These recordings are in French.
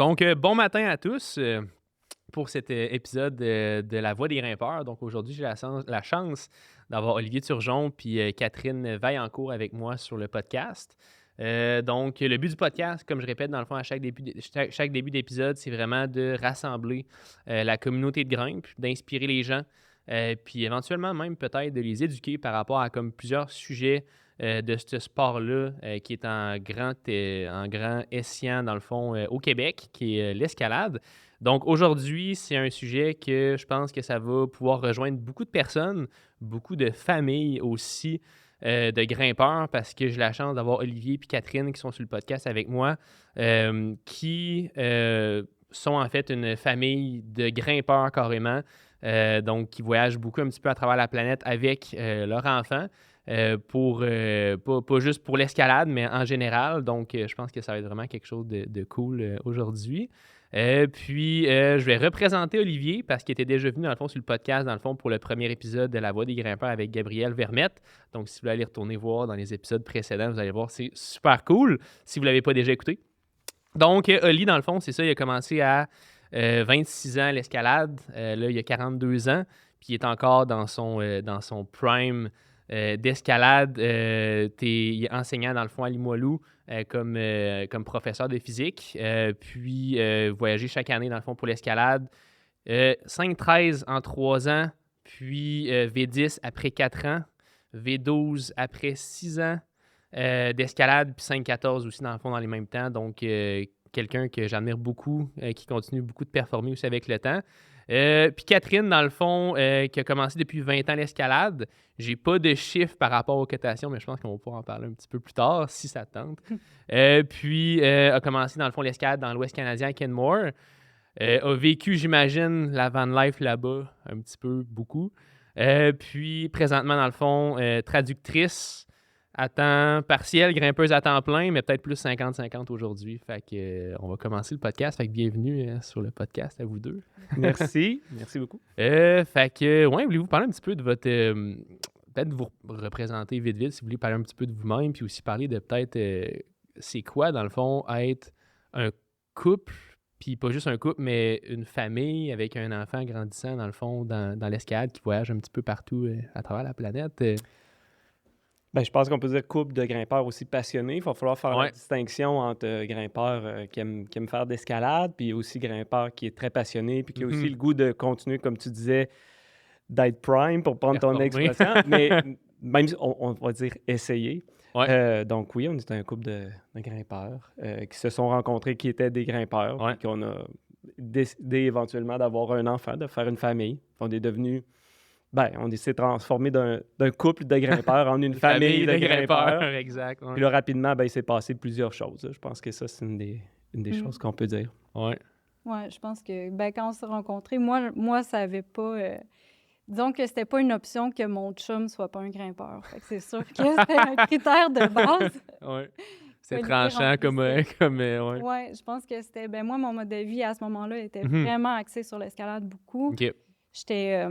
Donc, bon matin à tous pour cet épisode de La Voix des grimpeurs. Donc, aujourd'hui, j'ai la chance d'avoir Olivier Turgeon puis Catherine Vaillancourt avec moi sur le podcast. Donc, le but du podcast, comme je répète dans le fond à chaque début d'épisode, c'est vraiment de rassembler la communauté de grimpe, d'inspirer les gens, puis éventuellement même peut-être de les éduquer par rapport à comme plusieurs sujets de ce sport-là qui est en grand escient, dans le fond, au Québec, qui est l'escalade. Donc, aujourd'hui, c'est un sujet que je pense que ça va pouvoir rejoindre beaucoup de personnes, beaucoup de familles aussi, de grimpeurs, parce que j'ai la chance d'avoir Olivier et Catherine qui sont sur le podcast avec moi, qui sont en fait une famille de grimpeurs carrément, donc qui voyagent beaucoup un petit peu à travers la planète avec leurs enfants. Pas juste pour l'escalade, mais en général. Donc, je pense que ça va être vraiment quelque chose de cool aujourd'hui. Puis, je vais représenter Olivier parce qu'il était déjà venu, dans le fond, sur le podcast, dans le fond, pour le premier épisode de La Voix des grimpeurs avec Gabriel Vermette. Donc, si vous voulez aller retourner voir dans les épisodes précédents, vous allez voir, c'est super cool si vous ne l'avez pas déjà écouté. Donc, Oli, dans le fond, c'est ça, il a commencé à 26 ans l'escalade. Là, il a 42 ans, puis il est encore dans son prime d'escalade. Il est enseignant, dans le fond, à Limoilou comme professeur de physique. Puis, voyager chaque année, dans le fond, pour l'escalade. 5-13 en 3 ans, puis V10 après 4 ans, V12 après 6 ans d'escalade, puis 5-14 aussi, dans le fond, dans les mêmes temps. Donc, quelqu'un que j'admire beaucoup, qui continue beaucoup de performer aussi avec le temps. Puis Catherine, dans le fond, qui a commencé depuis 20 ans l'escalade. J'ai pas de chiffres par rapport aux cotations, mais je pense qu'on va pouvoir en parler un petit peu plus tard, si ça te tente. Puis, a commencé, dans le fond, l'escalade dans l'Ouest canadien à Kenmore. A vécu, j'imagine, la van life là-bas, un petit peu, beaucoup. Puis, présentement, dans le fond, traductrice à temps partiel, grimpeuse à temps plein, mais peut-être plus 50-50 aujourd'hui. Fait que, on va commencer le podcast. Fait que bienvenue sur le podcast à vous deux. Merci. Merci beaucoup. Fait que, ouais, voulez-vous parler un petit peu de votre... peut-être vous représenter vite, si vous voulez parler un petit peu de vous-même, puis aussi parler de peut-être c'est quoi, dans le fond, être un couple, puis pas juste un couple, mais une famille avec un enfant grandissant, dans le fond, dans l'escalade, qui voyage un petit peu partout à travers la planète. Ben, je pense qu'on peut dire couple de grimpeurs aussi passionnés. Il va falloir faire Ouais. la distinction entre grimpeur qui aime faire de l'escalade, puis aussi grimpeur qui est très passionné, puis qui a aussi le goût de continuer, comme tu disais, d'être prime, pour prendre ton Performer. expression, mais même si on va dire essayer. Ouais. Donc oui, on est un couple de grimpeurs qui se sont rencontrés, qui étaient des grimpeurs, Ouais. puis qu'on a décidé éventuellement d'avoir un enfant, de faire une famille. On est devenus... Ben, on s'est transformé d'un couple de grimpeurs en une famille de grimpeurs. Exact. Ouais. Puis là, rapidement, ben, il s'est passé plusieurs choses. Je pense que ça, c'est une des choses qu'on peut dire. Ouais. Ouais, je pense que quand on s'est rencontrés, moi ça avait pas... disons que c'était pas une option que mon chum soit pas un grimpeur. Fait que c'est sûr que c'était un critère de base. Ouais. C'est Ouais, tranchant comme... ouais. Ouais, je pense que c'était... moi, mon mode de vie à ce moment-là était Mhm. vraiment axé sur l'escalade beaucoup. OK. J'étais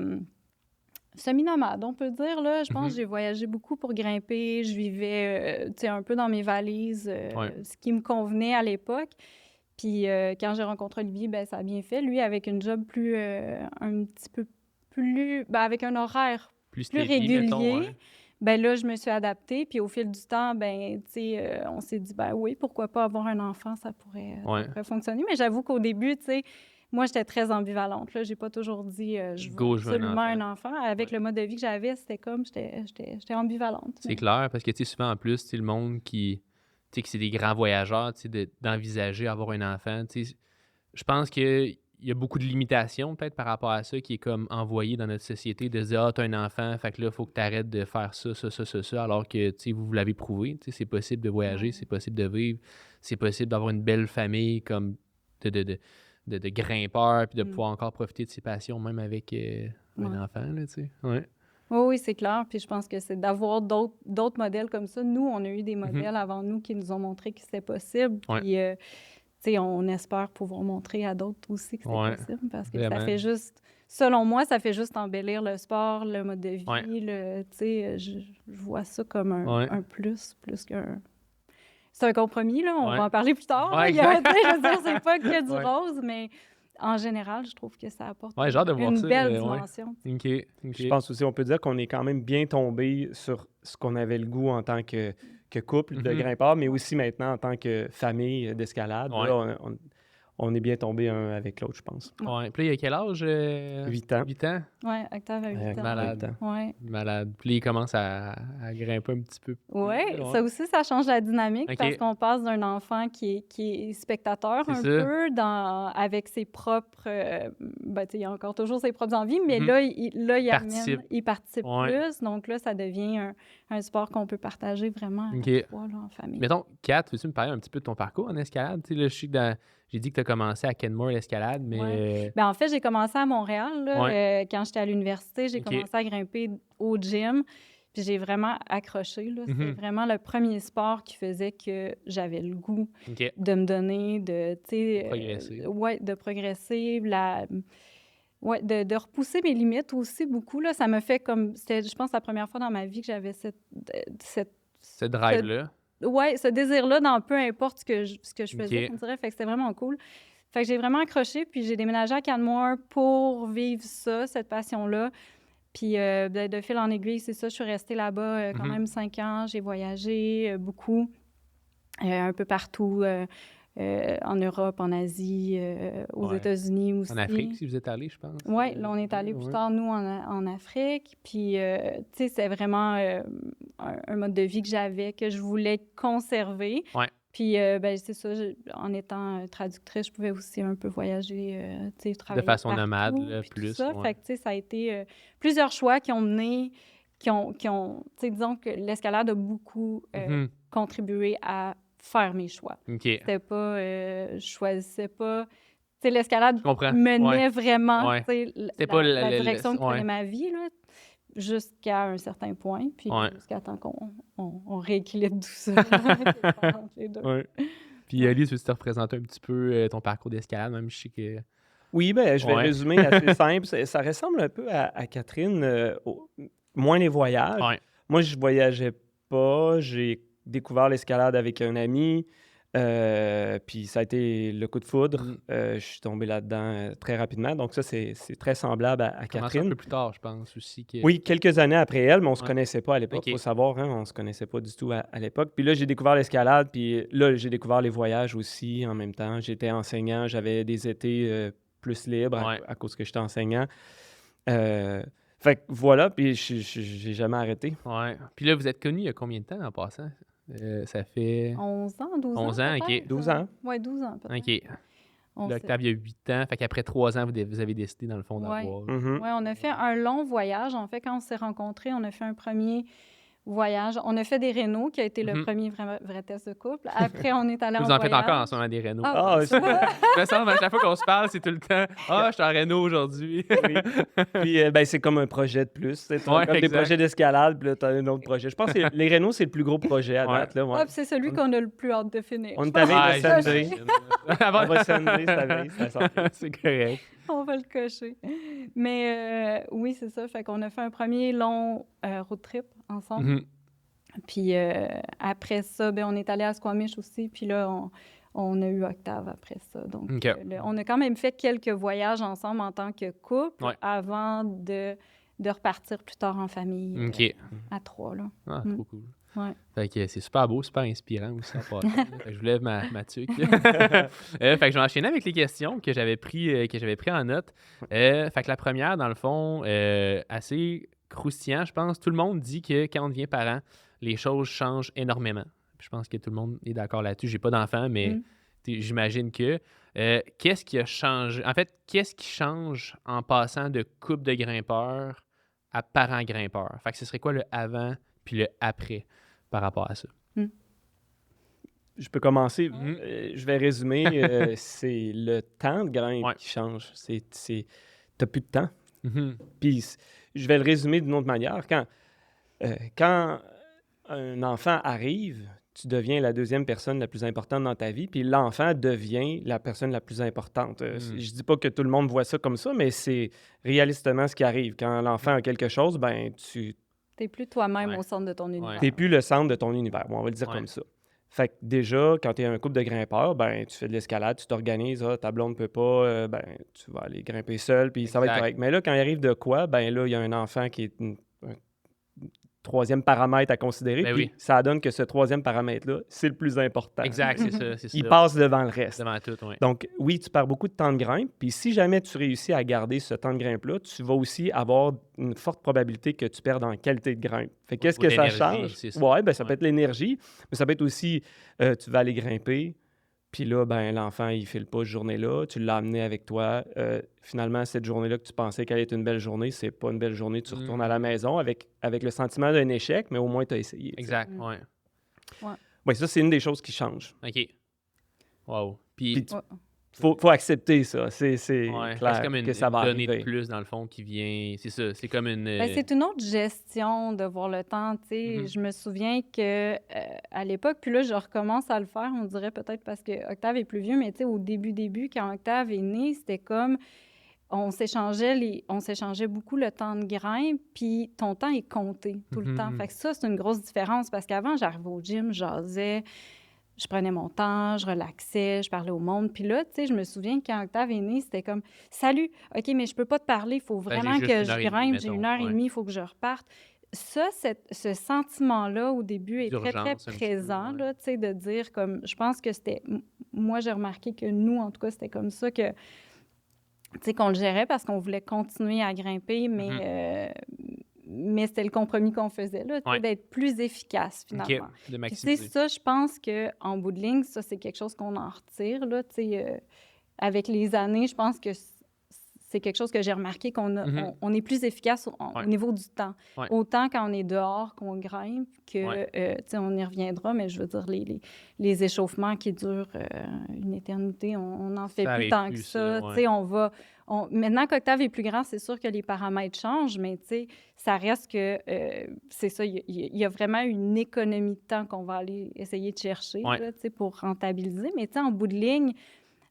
semi-nomade, on peut dire, là. Je pense Mhm. que j'ai voyagé beaucoup pour grimper. Je vivais, tu sais, un peu dans mes valises, Ouais. ce qui me convenait à l'époque. Puis quand j'ai rencontré Olivier, ben ça a bien fait. Lui, avec une job plus... un petit peu plus... ben, avec un horaire Plus plus steady, régulier, mettons, ouais. ben là, je me suis adaptée. Puis au fil du temps, ben, tu sais, on s'est dit, ben oui, pourquoi pas avoir un enfant, ça pourrait fonctionner. Mais j'avoue qu'au début, tu sais, moi, j'étais très ambivalente. Là, j'ai pas toujours dit, je Go, veux je veux un absolument enfant. un enfant. Avec le mode de vie que j'avais, c'était comme, j'étais ambivalente. C'est Mais- clair, parce que, tu sais, souvent, en plus, tu sais, le monde qui... Tu sais, que c'est des grands voyageurs, tu sais, d'envisager avoir un enfant, tu sais, je pense qu'il y a beaucoup de limitations, peut-être, par rapport à ça, qui est comme envoyé dans notre société, de se dire « Ah, t'as un enfant, fait que là, il faut que tu arrêtes de faire ça, alors que, tu sais, vous l'avez prouvé, tu sais, c'est possible de voyager, Ouais. c'est possible de vivre, c'est possible d'avoir une belle famille, comme de grimpeurs, puis de pouvoir encore profiter de ses passions, même avec un enfant, là, tu sais. Ouais. Oui, c'est clair. Puis je pense que c'est d'avoir d'autres modèles comme ça. Nous, on a eu des modèles avant nous qui nous ont montré que c'était possible. Ouais. Puis, tu sais, on espère pouvoir montrer à d'autres aussi que c'est possible. Parce que ça Vraiment. fait juste, selon moi, ça fait juste embellir le sport, le mode de vie. Tu sais, je vois ça comme un plus qu'un... c'est un compromis, là. On Ouais. va en parler plus tard. Ouais, Je exact. veux dire, c'est pas que du Ouais. rose, mais en général, je trouve que ça apporte Ouais, j'ai hâte de voir une ça, belle ouais. dimension. OK. Je pense aussi, on peut dire qu'on est quand même bien tombé sur ce qu'on avait le goût en tant que couple de Mhm. grimpeurs, mais aussi maintenant en tant que famille d'escalade. Ouais. Là, on est bien tombé un avec l'autre, je pense. Ouais. Puis là, il a quel âge? 8 ans. 8 ans? Oui, Octave a 8 ans. Malade. Ouais. Malade. Puis là, il commence à grimper un petit peu. Oui, ça aussi, ça change la dynamique OK. parce qu'on passe d'un enfant qui est spectateur C'est un ça. peu avec ses propres... il a encore toujours ses propres envies, mais Mhm. là, il Participe. il participe Ouais. plus. Donc là, ça devient un sport qu'on peut partager vraiment OK. à trois, là, en famille. Mettons, Kat, veux-tu me parler un petit peu de ton parcours en escalade? Tu sais, là, je sais que j'ai dit que tu as commencé à Kenmore l'escalade, mais... Ben, en fait, j'ai commencé à Montréal. Là, quand j'étais à l'université, j'ai OK. commencé à grimper au gym. Puis j'ai vraiment accroché. Là. C'était Mhm. vraiment le premier sport qui faisait que j'avais le goût OK. de me donner, Progresser. de progresser, de repousser mes limites aussi beaucoup. Là. Ça me fait comme... C'était, je pense, la première fois dans ma vie que j'avais Ce drive-là. ce désir-là dans peu importe ce que je faisais, OK. on dirait. Fait que c'était vraiment cool. Fait que j'ai vraiment accroché, puis j'ai déménagé à Canmore pour vivre ça, cette passion-là. Puis de fil en aiguille, c'est ça, je suis restée là-bas quand Mhm. même 5 ans. J'ai voyagé beaucoup, un peu partout, en Europe, en Asie, aux Ouais. États-Unis aussi. En Afrique, si vous êtes allé, je pense. Oui, là, on est allé plus Ouais. tard, nous, en Afrique. Puis, tu sais, c'est vraiment un mode de vie que j'avais, que je voulais conserver. Ouais. Puis, c'est ça, en étant traductrice, je pouvais aussi un peu voyager, tu sais, travailler façon partout, nomade, là, puis tout plus, ça. ouais. Fait que, tu sais, ça a été plusieurs choix qui ont mené, tu sais, disons que l'escalade a beaucoup Mhm. contribué à faire mes choix. OK. C'était pas, je choisissais pas... Tu sais, l'escalade Je comprends. menait Ouais. vraiment, Ouais. tu sais, C'était pas la direction que ouais. prenait ma vie, là, jusqu'à un certain point, puis Ouais. jusqu'à temps qu'on rééquilibre tout ça, là, entre les deux. Ouais. Puis, Alice, veux-tu te représenter un petit peu ton parcours d'escalade, même je sais que... Oui, ben, je vais Ouais. résumer assez simple. Ça ressemble un peu à Catherine, moins les voyages. Ouais. Moi, je voyageais pas. J'ai découvert l'escalade avec un ami. Puis ça a été le coup de foudre. Mm. Je suis tombé là-dedans très rapidement. Donc ça, c'est très semblable à Commencé un Catherine. peu plus tard, je pense, aussi. Que... Oui, quelques années après elle, mais on se Ouais. connaissait pas à l'époque. OK. Il faut savoir, hein, on se connaissait pas du tout à l'époque. Puis là, j'ai découvert l'escalade. Puis là, j'ai découvert les voyages aussi en même temps. J'étais enseignant. J'avais des étés plus libres Ouais. à cause que j'étais enseignant. Fait que voilà, puis j'ai jamais arrêté. Ouais. Puis là, vous êtes connus il y a combien de temps en passant? Ça fait... 11 ans, 12 ans. 11 ans, OK. peut-être? 12 ans. Oui, 12 ans, peut-être. OK. Là, Octave, il y a 8 ans. Fait qu'après 3 ans, vous avez décidé, dans le fond, Ouais. d'avoir... Mhm. Oui, on a fait un long voyage. En fait, quand on s'est rencontrés, on a fait un premier voyage. On a fait des rénaux, qui a été le Mhm. premier vrai test de couple. Après, on est allé en Vous voyage. en faites encore en ce moment des rénaux. Ah, Ah, c'est De toute façon, à chaque fois qu'on se parle, c'est tout le temps « Ah, je suis en réno aujourd'hui. oui. Puis ben, c'est comme un projet de plus. Tu Ouais, comme des exact. projets d'escalade, puis là, tu as un autre projet. Je pense que les Renault, c'est le plus gros projet à Ouais. date. Là, ouais. Ah, puis c'est celui qu'on a le plus hâte de finir. On Je est avec Ah, le Sunday. j'imagine. On va Sunday, ça veille, ça sort. C'est correct. On va le cocher. Mais oui, c'est ça. Fait qu'on a fait un premier long road trip ensemble. Mhm. Puis après ça, ben, on est allé à Squamish aussi. Puis là, on a eu Octave après ça. Donc, OK. on a quand même fait quelques voyages ensemble en tant que couple Ouais. avant de repartir plus tard en famille OK. à 3. Là. Ah, Mm. trop cool. Ouais. Fait que c'est super beau, super inspirant aussi en passant. Fait que je vous lève ma tuque. Fait que je vais enchaîner avec les questions que j'avais pris en note. Fait que la première, dans le fond, assez croustillant, je pense. Tout le monde dit que quand on devient parent, les choses changent énormément. Puis je pense que tout le monde est d'accord là-dessus. J'ai pas d'enfant, mais j'imagine que. Qu'est-ce qui a changé? En fait, qu'est-ce qui change en passant de couple de grimpeurs à parents grimpeurs? Fait que ce serait quoi le avant puis le après par rapport à ça? Je peux commencer. Mhm. Je vais résumer. C'est le temps de grimpe Ouais. qui change. T'as plus de temps. Mhm. Puis je vais le résumer d'une autre manière. Quand un enfant arrive, tu deviens la deuxième personne la plus importante dans ta vie, puis l'enfant devient la personne la plus importante. Je dis pas que tout le monde voit ça comme ça, mais c'est réalistement ce qui arrive. Quand l'enfant a quelque chose, ben tu T'es plus toi-même Ouais. au centre de ton univers. Ouais. n'es plus le centre de ton univers. Bon, on va le dire Ouais. comme ça. Fait que déjà, quand tu es un couple de grimpeurs, ben tu fais de l'escalade, tu t'organises, ta blonde ne peut pas, ben tu vas aller grimper seul, puis ça va être correct. Mais là, quand il arrive de quoi, ben là, il y a un enfant qui est un troisième paramètre à considérer, puis ça donne que ce troisième paramètre-là, c'est le plus important. Exact, c'est ça. Il passe devant le reste. Devant tout, oui. Donc, oui, tu perds beaucoup de temps de grimpe, puis si jamais tu réussis à garder ce temps de grimpe-là, tu vas aussi avoir une forte probabilité que tu perdes en qualité de grimpe. Fait qu'est-ce que ça change? Oui, ben ça peut être l'énergie, mais ça peut être aussi, tu vas aller grimper, puis là, ben l'enfant, il ne file pas cette journée-là, tu l'as amené avec toi. Finalement, cette journée-là que tu pensais qu'elle était une belle journée, c'est pas une belle journée, tu retournes à la maison avec le sentiment d'un échec, mais au moins, tu as essayé. Exact, oui. Oui, ça, c'est une des choses qui change. OK. Wow. Puis faut accepter ça. C'est clair comme que ça va arriver. C'est comme une donnée de plus, dans le fond, qui vient... C'est ça, c'est comme une... c'est une autre gestion de voir le temps, tu sais. Je me souviens qu'à l'époque, puis là, je recommence à le faire, on dirait peut-être parce que Octave est plus vieux, mais tu sais, au début, quand Octave est né, c'était comme... On s'échangeait beaucoup le temps de grimpe, puis ton temps est compté tout le temps. Fait que ça, c'est une grosse différence, parce qu'avant, j'arrivais au gym, je jasais, je prenais mon temps, je relaxais, je parlais au monde. Puis là, tu sais, je me souviens que quand Octave est né, c'était comme « Salut, OK, mais je peux pas te parler, il faut vraiment que je grimpe, j'ai 1h30, il faut que je reparte. » Ça, ce sentiment-là, au début, est très, très présent, là, tu sais, de dire comme... Je pense que c'était... Moi, j'ai remarqué que nous, en tout cas, c'était comme ça que... Tu sais, qu'on le gérait parce qu'on voulait continuer à grimper, mais c'était le compromis qu'on faisait, là, d'être plus efficace, finalement. De maximiser. Tu sais, ça, je pense qu'en bout de ligne, ça, c'est quelque chose qu'on en retire, là, tu sais. Avec les années, je pense que c'est quelque chose que j'ai remarqué, on est plus efficace au niveau du temps. Autant quand on est dehors qu'on grimpe, que, tu sais, on y reviendra, mais je veux dire, les échauffements qui durent une éternité, on n'en fait plus tant que ça. Tu sais, maintenant qu'Octave est plus grand, c'est sûr que les paramètres changent, mais tu sais, ça reste que, c'est ça, il y a vraiment une économie de temps qu'on va aller essayer de chercher, là, tu sais, pour rentabiliser. Mais tu sais, en bout de ligne,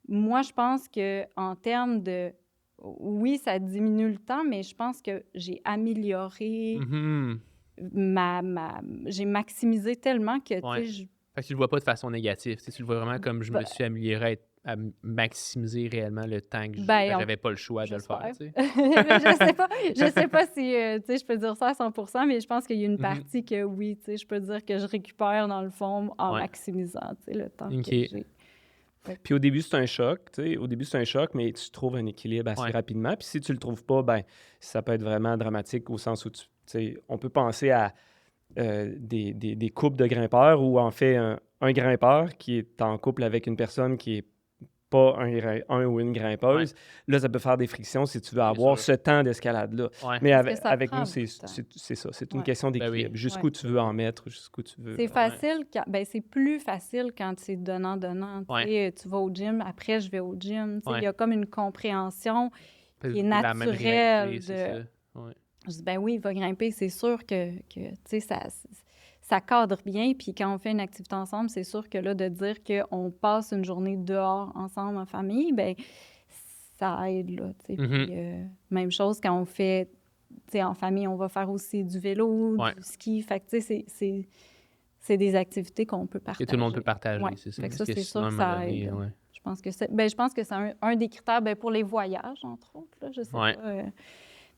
moi, je pense qu'en termes de... Oui, ça diminue le temps, mais je pense que j'ai amélioré j'ai maximisé tellement que, tu sais... Fait que tu le vois pas de façon négative. Tu le vois vraiment comme je me suis amélioré à maximiser réellement le temps que j'avais pas le choix de le faire. Tu sais. je sais pas si tu sais, je peux dire ça à 100%, mais je pense qu'il y a une partie que oui, tu sais, je peux dire que je récupère dans le fond en maximisant, tu sais, le temps que j'ai. Puis au début, c'est un choc, tu sais. Au début, c'est un choc, mais tu trouves un équilibre assez rapidement. Puis si tu le trouves pas, ben ça peut être vraiment dramatique au sens où, tu sais, on peut penser à des couples de grimpeurs où, en fait, un grimpeur qui est en couple avec une personne qui est pas un ou une grimpeuse, là, ça peut faire des frictions si tu veux avoir ce temps d'escalade-là. Mais avec nous, c'est ça. C'est une question d'équilibre. Jusqu'où tu veux en mettre, jusqu'où tu veux. C'est facile, c'est plus facile quand c'est donnant-donnant. Tu vas au gym, après, je vais au gym. Il y a comme une compréhension qui est naturelle. Je dis, ben oui, il va grimper, c'est sûr que tu sais, ça cadre bien. Puis quand on fait une activité ensemble, c'est sûr que là, de dire qu'on passe une journée dehors ensemble en famille, bien, ça aide, là, tu sais. Puis, même chose quand on fait, tu sais, en famille, on va faire aussi du vélo, du ski. Fait que, tu sais, c'est des activités qu'on peut partager. Que tout le monde peut partager, c'est ça. Fait que ça, c'est sûr que ça aide. Je pense que c'est un des critères pour les voyages, entre autres, là, je sais pas.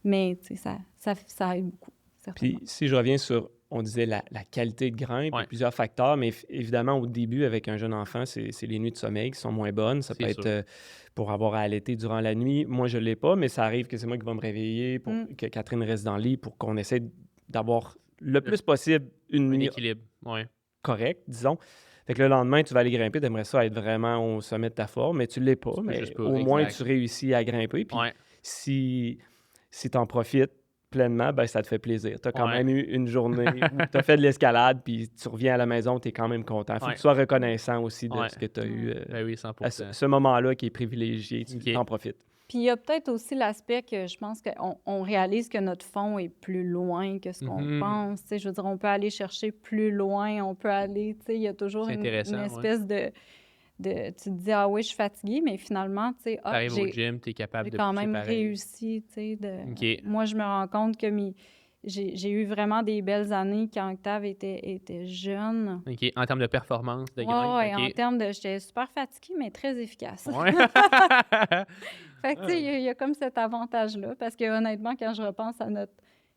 Mais, tu sais, ça aide beaucoup, certainement. Puis, si je reviens sur... On disait la qualité de grimpe, il y a plusieurs facteurs, mais évidemment, au début, avec un jeune enfant, c'est les nuits de sommeil qui sont moins bonnes. Ça peut être pour avoir à allaiter durant la nuit. Moi, je ne l'ai pas, mais ça arrive que c'est moi qui vais me réveiller, pour que Catherine reste dans le lit, pour qu'on essaie d'avoir le plus possible une nuit équilibre correcte, disons. Fait que le lendemain, tu vas aller grimper, tu aimerais ça être vraiment au sommet de ta forme, mais tu ne l'es pas. Mais au moins, tu réussis à grimper. Puis si tu en profites pleinement, ben ça te fait plaisir. Tu as quand même eu une journée où tu as fait de l'escalade, puis tu reviens à la maison, tu es quand même content. Il faut que tu sois reconnaissant aussi de ce que tu as eu. Oui, 100%. À ce moment-là qui est privilégié, tu en profites. Puis il y a peut-être aussi l'aspect que je pense qu'on réalise que notre fond est plus loin que ce qu'on pense. Je veux dire, on peut aller chercher plus loin, on peut aller, tu sais, il y a toujours une espèce de... Tu te dis, ah oui, je suis fatiguée, mais finalement, tu sais, t'arrives au gym, tu es capable de quand même réussi, tu sais. Moi, je me rends compte que j'ai eu vraiment des belles années quand Octave était jeune. OK. En termes de performance, de grimpe. Oui, OK. en termes de... J'étais super fatiguée, mais très efficace. Ouais. Fait que, tu sais, il y a comme cet avantage-là. Parce que honnêtement, quand je repense à notre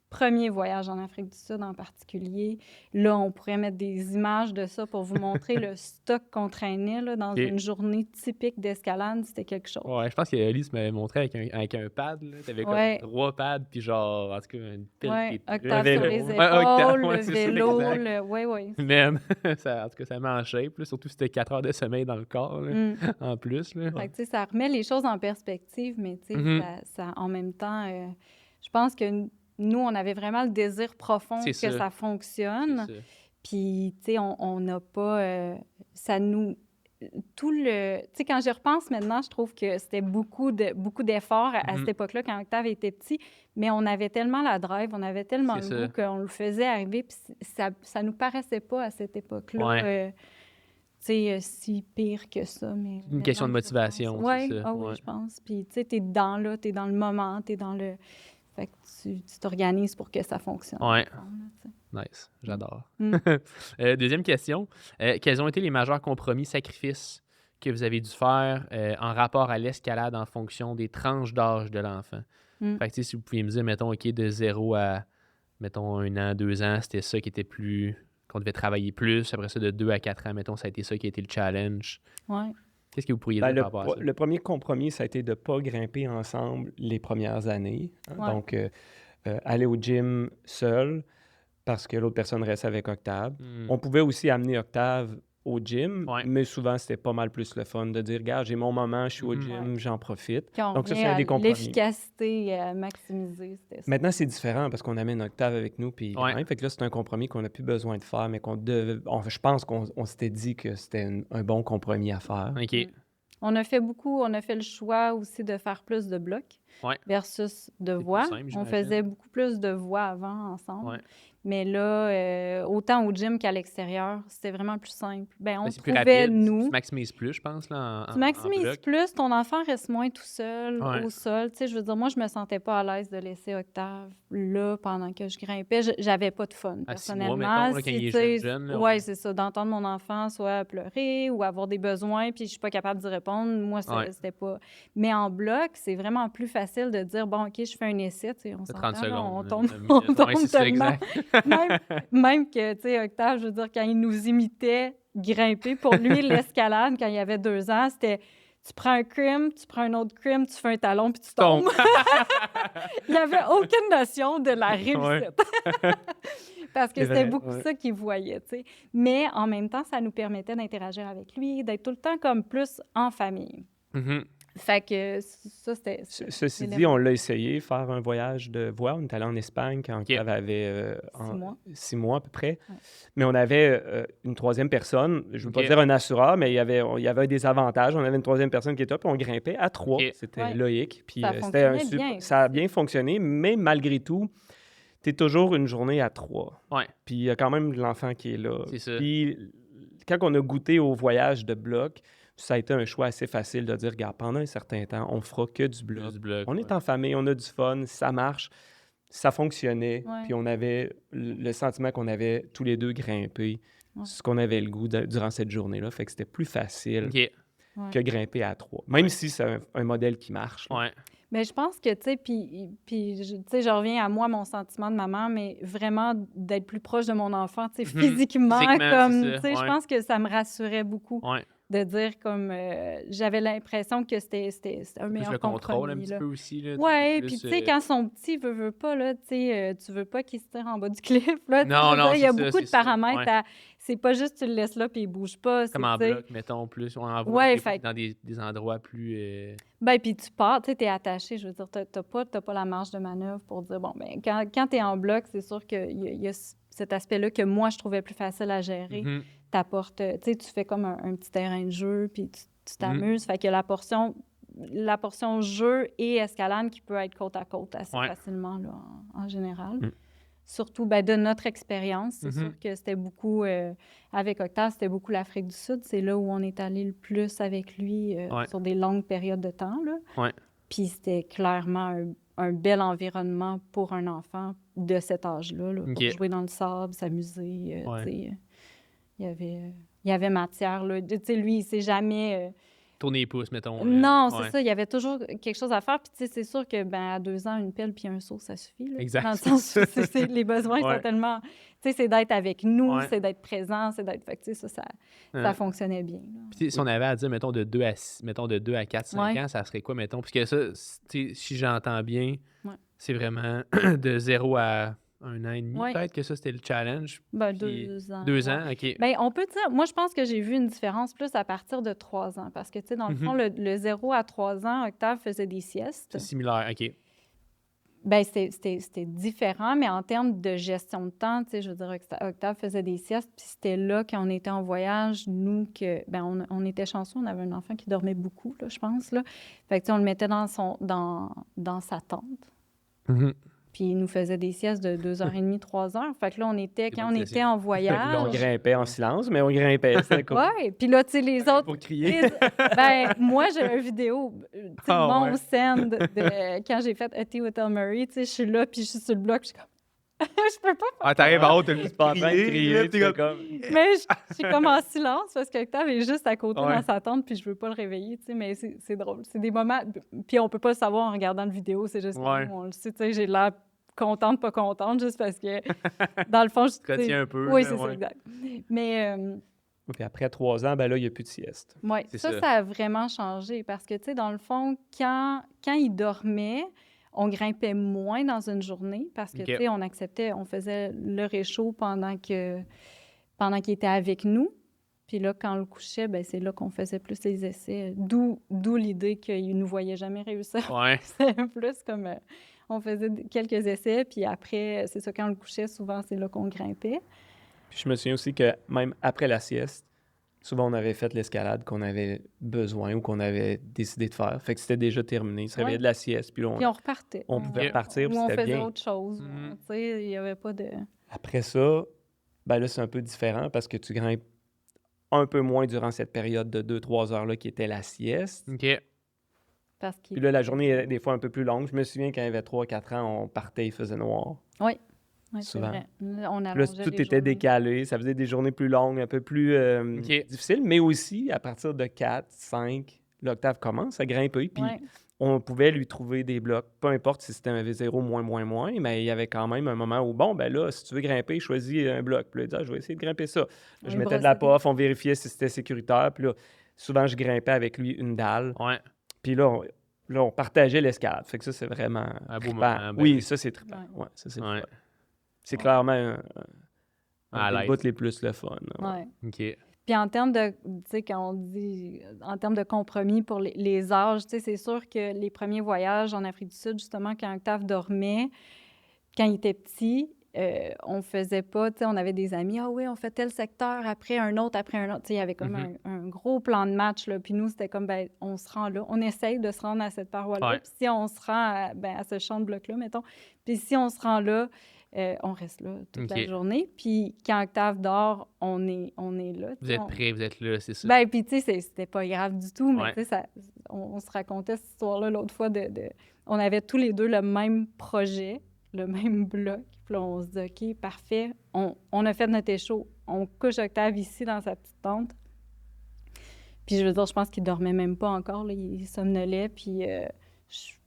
premier voyage en Afrique du Sud en particulier, là, on pourrait mettre des images de ça pour vous montrer le stock qu'on traînait là, dans une journée typique d'escalade. C'était quelque chose. Ouais, je pense qu'Alice m'avait montré avec un pad. T'avais comme 3 pads, puis genre, en tout cas, une pile Ouais, qui Octave était... sur les épaules, Octave, le c'est ça, vélo, exact. oui. Man, ça, en tout cas, ça met en shape, là, surtout si c'était 4 heures de sommeil dans le corps, là, en plus. Là. Fait que, tu sais, ça remet les choses en perspective, mais tu sais, ça, en même temps, je pense que nous, on avait vraiment le désir profond que ça fonctionne. Puis, tu sais, on n'a pas... ça nous... Tout le... Tu sais, quand j'y repense maintenant, je trouve que c'était beaucoup d'efforts à cette époque-là, quand Octave était petit, mais on avait tellement la drive, on avait tellement le goût qu'on le faisait arriver, puis ça nous paraissait pas à cette époque-là... tu sais, si pire que ça, mais... Une question de motivation, c'est ça. Oui, je pense. Puis, tu sais, t'es dans le moment, t'es dans le... Fait que tu t'organises pour que ça fonctionne. Ouais. Nice. J'adore. Deuxième question. Quels ont été les majeurs compromis, sacrifices que vous avez dû faire en rapport à l'escalade en fonction des tranches d'âge de l'enfant? Fait que, tu sais, si vous pouviez me dire, mettons, OK, de 0 à, mettons, 1 an, 2 ans, c'était ça qui était plus... qu'on devait travailler plus. Après ça, de 2 à 4 ans, mettons, ça a été ça qui a été le challenge. Ouais. Qu'est-ce que vous pourriez dire par rapport à ça? Le premier compromis, ça a été de ne pas grimper ensemble les premières années. Hein? Donc, aller au gym seul parce que l'autre personne restait avec Octave. On pouvait aussi amener Octave au gym, mais souvent, c'était pas mal plus le fun de dire, regarde, j'ai mon moment, je suis au gym, j'en profite. Donc, ça, c'est un des compromis. L'efficacité maximisée, c'était ça. Maintenant, c'est différent parce qu'on amène Octave avec nous, puis fait que là, c'est un compromis qu'on n'a plus besoin de faire, mais je pense qu'on s'était dit que c'était un bon compromis à faire. OK. On a fait le choix aussi de faire plus de blocs versus de voix. On faisait beaucoup plus de voix avant ensemble. Ouais. Mais là, autant au gym qu'à l'extérieur, c'était vraiment plus simple. Ben, on trouvait, plus rapide, nous... Tu maximises plus, je pense, là, Tu maximises plus, ton enfant reste moins tout seul au sol. Tu sais, je veux dire, moi, je me sentais pas à l'aise de laisser Octave là pendant que je grimpais. J'avais pas de fun, personnellement. 6 mois, mettons, là, quand il est jeune. Oui, c'est ça. D'entendre mon enfant soit pleurer ou avoir des besoins, puis je suis pas capable d'y répondre. Moi, c'était pas... Mais en bloc, c'est vraiment plus facile de dire, bon, OK, je fais un essai. Tu sais, on 30 secondes. On tombe tellement... Même que, tu sais, Octave, je veux dire, quand il nous imitait grimper, pour lui, l'escalade, quand il avait 2 ans, c'était tu prends un crim, tu prends un autre crim, tu fais un talon, puis tu tombes. Il n'avait aucune notion de la réussite. Parce que c'était beaucoup ça qu'il voyait, tu sais. Mais en même temps, ça nous permettait d'interagir avec lui, d'être tout le temps comme plus en famille. Fait que ça, c'était... Ceci dit, on l'a essayé, faire un voyage de voix. On est allé en Espagne quand Octave avait 6 mois à peu près. Ouais. Mais on avait une troisième personne. Je ne veux pas dire un assureur, mais il y avait des avantages. On avait une troisième personne qui était là, puis on grimpait à 3. C'était Loïc. Puis ça a bien fonctionné, mais malgré tout, tu es toujours une journée à 3. Ouais. Puis il y a quand même l'enfant qui est là. C'est ça. Puis quand on a goûté au voyage de bloc, ça a été un choix assez facile de dire, regarde, pendant un certain temps, on fera que du bloc. On est en famille, on a du fun, ça marche, ça fonctionnait. Puis on avait le sentiment qu'on avait tous les deux grimpé ce qu'on avait le goût durant cette journée-là. Fait que c'était plus facile que grimper à 3. Même si c'est un modèle qui marche. Mais je pense que, tu sais, puis je reviens à moi, mon sentiment de maman, mais vraiment d'être plus proche de mon enfant, tu sais, physiquement, comme, tu sais, je pense que ça me rassurait beaucoup. De dire comme j'avais l'impression que c'était un meilleur le compromis. Contrôle un petit peu aussi. Oui, puis tu sais, quand son petit veut pas, là, tu sais, tu veux pas qu'il se tire en bas du cliff. Là, non, il y a beaucoup de paramètres. C'est pas juste tu le laisses là puis il bouge pas. Comme en bloc, mettons, plus. On en voit dans des endroits plus... Ben, puis tu pars, tu sais, t'es attaché. Je veux dire, t'as pas la marge de manœuvre pour dire, bon, ben quand t'es en bloc, c'est sûr qu'il y a cet aspect-là que moi, je trouvais plus facile à gérer. T'apportes, tu sais, tu fais comme un petit terrain de jeu, puis tu t'amuses. Fait que la portion jeu et escalade qui peut être côte à côte assez facilement, là, en général. Surtout, ben, de notre expérience, c'est sûr que c'était beaucoup, avec Octave, c'était beaucoup l'Afrique du Sud. C'est là où on est allé le plus avec lui sur des longues périodes de temps, là. Puis c'était clairement un bel environnement pour un enfant de cet âge-là, là, OK. pour jouer dans le sable, s'amuser. Ouais. Tu sais, il y avait matière. Là. Tu sais, lui, il s'est jamais... Tourner les pouces, mettons. Non, c'est Ouais. ça. Il y avait toujours quelque chose à faire. Puis, tu sais, c'est sûr que, à 2 ans, une pelle puis un seau, ça suffit. Là. Exact. Dans le sens où les besoins Ouais. sont tellement... Tu sais, c'est d'être avec nous, Ouais. c'est d'être présent, c'est d'être... Fait que, tu sais, ça fonctionnait bien. Là. Puis, si on avait à dire, mettons, de 2 à 4, 5 Ouais. ans, ça serait quoi, mettons? Parce que ça, tu sais, si j'entends bien, Ouais. c'est vraiment de 0 à 1 an et demi, Ouais. peut-être que ça, c'était le challenge. Ben, Puis 2 ans. 2 ouais. ans, OK. Bien, on peut dire, moi, je pense que j'ai vu une différence plus à partir de 3 ans. Parce que, tu sais, dans le fond, le 0 à 3 ans, Octave faisait des siestes. C'est similaire, OK. Bien, c'était différent, mais en termes de gestion de temps, tu sais, je veux dire, Octave faisait des siestes, puis c'était là, quand on était en voyage, nous, que, ben, on était chanceux, on avait un enfant qui dormait beaucoup, là, je pense, là. Fait que, tu sais, on le mettait dans sa tente. Mhm. Puis il nous faisait des siestes de 2h30, 3h. Fait que là, quand on bon, était en Là, on voyage... grimpait en silence, mais on grimpait. C'était cool. Oui, puis là, tu sais, les autres... Pour crier. Ben, moi, j'ai une vidéo, tu sais, Ah, mon ouais. send de quand j'ai fait A Tea with Elmery, tu sais, je suis là, puis je suis sur le bloc, je suis comme... je peux pas... Ah, t'arrives en haut, t'as C'est pas en train de crier, t'es tu comme... fais comme... Mais je suis comme en silence parce que Octave est juste à côté Ouais. dans sa tente, puis je veux pas le réveiller, tu sais, mais c'est drôle. C'est des moments... Puis on peut pas le savoir en regardant la vidéo, c'est juste Ouais. que nous, on le sait, tu sais, j'ai l'air contente, pas contente, juste parce que, dans le fond, je... Tu retiens un peu. Oui, là, c'est ça, ouais. exact. Mais... Puis après 3 ans, ben là, il n'y a plus de sieste. Oui, C'est ça ça. a vraiment changé parce que, tu sais, dans le fond, quand il dormait, on grimpait moins dans une journée parce que, OK. tu sais, on faisait le réchaud pendant qu'il était avec nous. Puis là, quand on le couchait, ben c'est là qu'on faisait plus les essais. D'où l'idée qu'il ne nous voyait jamais réussir. Ouais. C'est plus comme... on faisait quelques essais, puis après, c'est ça, quand on le couchait, souvent, c'est là qu'on grimpait. Puis je me souviens aussi que même après la sieste, souvent on avait fait l'escalade qu'on avait besoin ou qu'on avait décidé de faire. Fait que c'était déjà terminé. Il se réveillait Ouais. de la sieste, puis là, Puis on repartait. on pouvait repartir, Ou puis on c'était faisait bien. autre chose. Mhm. Tu sais, il n'y avait pas de... Après ça, ben là, c'est un peu différent parce que tu grimpes un peu moins durant cette période de 2-3 heures-là qui était la sieste. OK. Parce qu'il... Puis là, la journée est des fois un peu plus longue. Je me souviens quand il y avait 3-4 ans, on partait, il faisait noir. Oui, c'est souvent. vrai. On Puis là, allongeait tout les était journées. décalé. Ça faisait des journées plus longues, un peu plus OK. difficiles, mais aussi à partir de 4, 5, l'Octave commence à grimper. Puis Ouais. on pouvait lui trouver des blocs. Peu importe si c'était un V0 moins, mais il y avait quand même un moment où, bon, ben là, si tu veux grimper, choisis un bloc. Puis là, il dit, ah, je vais essayer de grimper ça. Là, je Oui, mettais de la brosser. pof, on vérifiait si c'était sécuritaire. Puis là, souvent, je grimpais avec lui une dalle. Ouais. Puis là, on partageait l'escalade. Fait que ça, c'est vraiment Un beau trippant. moment, ben oui, oui. ça, c'est trippant. Ouais. Ouais, ça, c'est le Ouais. fun. C'est clairement un À des l'aise. bouts les plus le fun. Ouais. Ouais. OK. Puis en termes de, tu sais, quand on dit, en termes de compromis pour les âges, tu sais, c'est sûr que les premiers voyages en Afrique du Sud, justement, quand Octave dormait, quand il était petit, on faisait pas, tu sais, on avait des amis, ah oui, on fait tel secteur, après un autre. Tu sais, il y avait comme un gros plan de match, là. Puis nous, c'était comme, ben, on se rend là, on essaye de se rendre à cette paroi-là. Ouais. Puis si on se rend à ce champ de bloc-là, mettons, puis si on se rend là, on reste là toute la OK. journée. Puis quand Octave dort, on est là. tu Vous sais, êtes on- prêts, vous êtes là, c'est ça. Ben, puis tu sais, c'était pas grave du tout, mais Ouais. tu sais, on se racontait cette histoire-là l'autre fois on avait tous les deux le même projet, le même bloc. Puis là, on se dit, OK, parfait, on a fait notre échaud. On couche Octave ici dans sa petite tente. Puis je veux dire, je pense qu'il dormait même pas encore, là, il somnolait, puis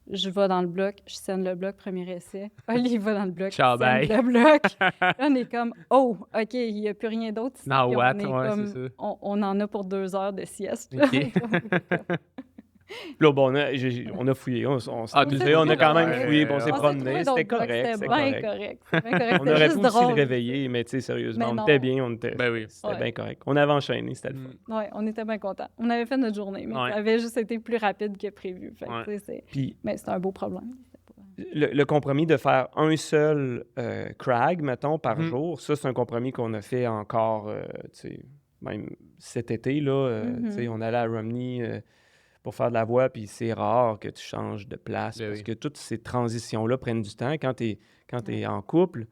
je vais dans le bloc, je scène le bloc, premier essai. Oli, il va dans le bloc, Ciao, scène bye. le bloc. Là, on est comme, oh, OK, il n'y a plus rien d'autre ici. Now Puis what? on est Ouais, comme, c'est ça. on en a pour 2 heures de sieste. là. OK. Puis là, bon, on a fouillé. On Ah, a quand même ouais. fouillé, puis on s'est On s'est promené. C'était correct. C'était bien correct. C'était bien correct. On C'était aurait pu juste aussi le drôle. réveiller, mais tu sais, sérieusement, Mais on non. était bien, on était. Ben oui. C'était Ouais. bien correct. On avait enchaîné, c'était le fun. Mm. Oui, on était bien contents. On avait fait notre journée, mais Ouais. ça avait juste été plus rapide que prévu. Fait que, Ouais. tu sais, Puis mais c'est un beau problème. le compromis de faire un seul crag, mettons, par Mhm. jour, ça, c'est un compromis qu'on a fait encore, tu sais, même cet été, là. Tu sais, on allait à Romney pour faire de la voix, puis c'est rare que tu changes de place Ben parce oui. que toutes ces transitions-là prennent du temps. Quand tu es en couple,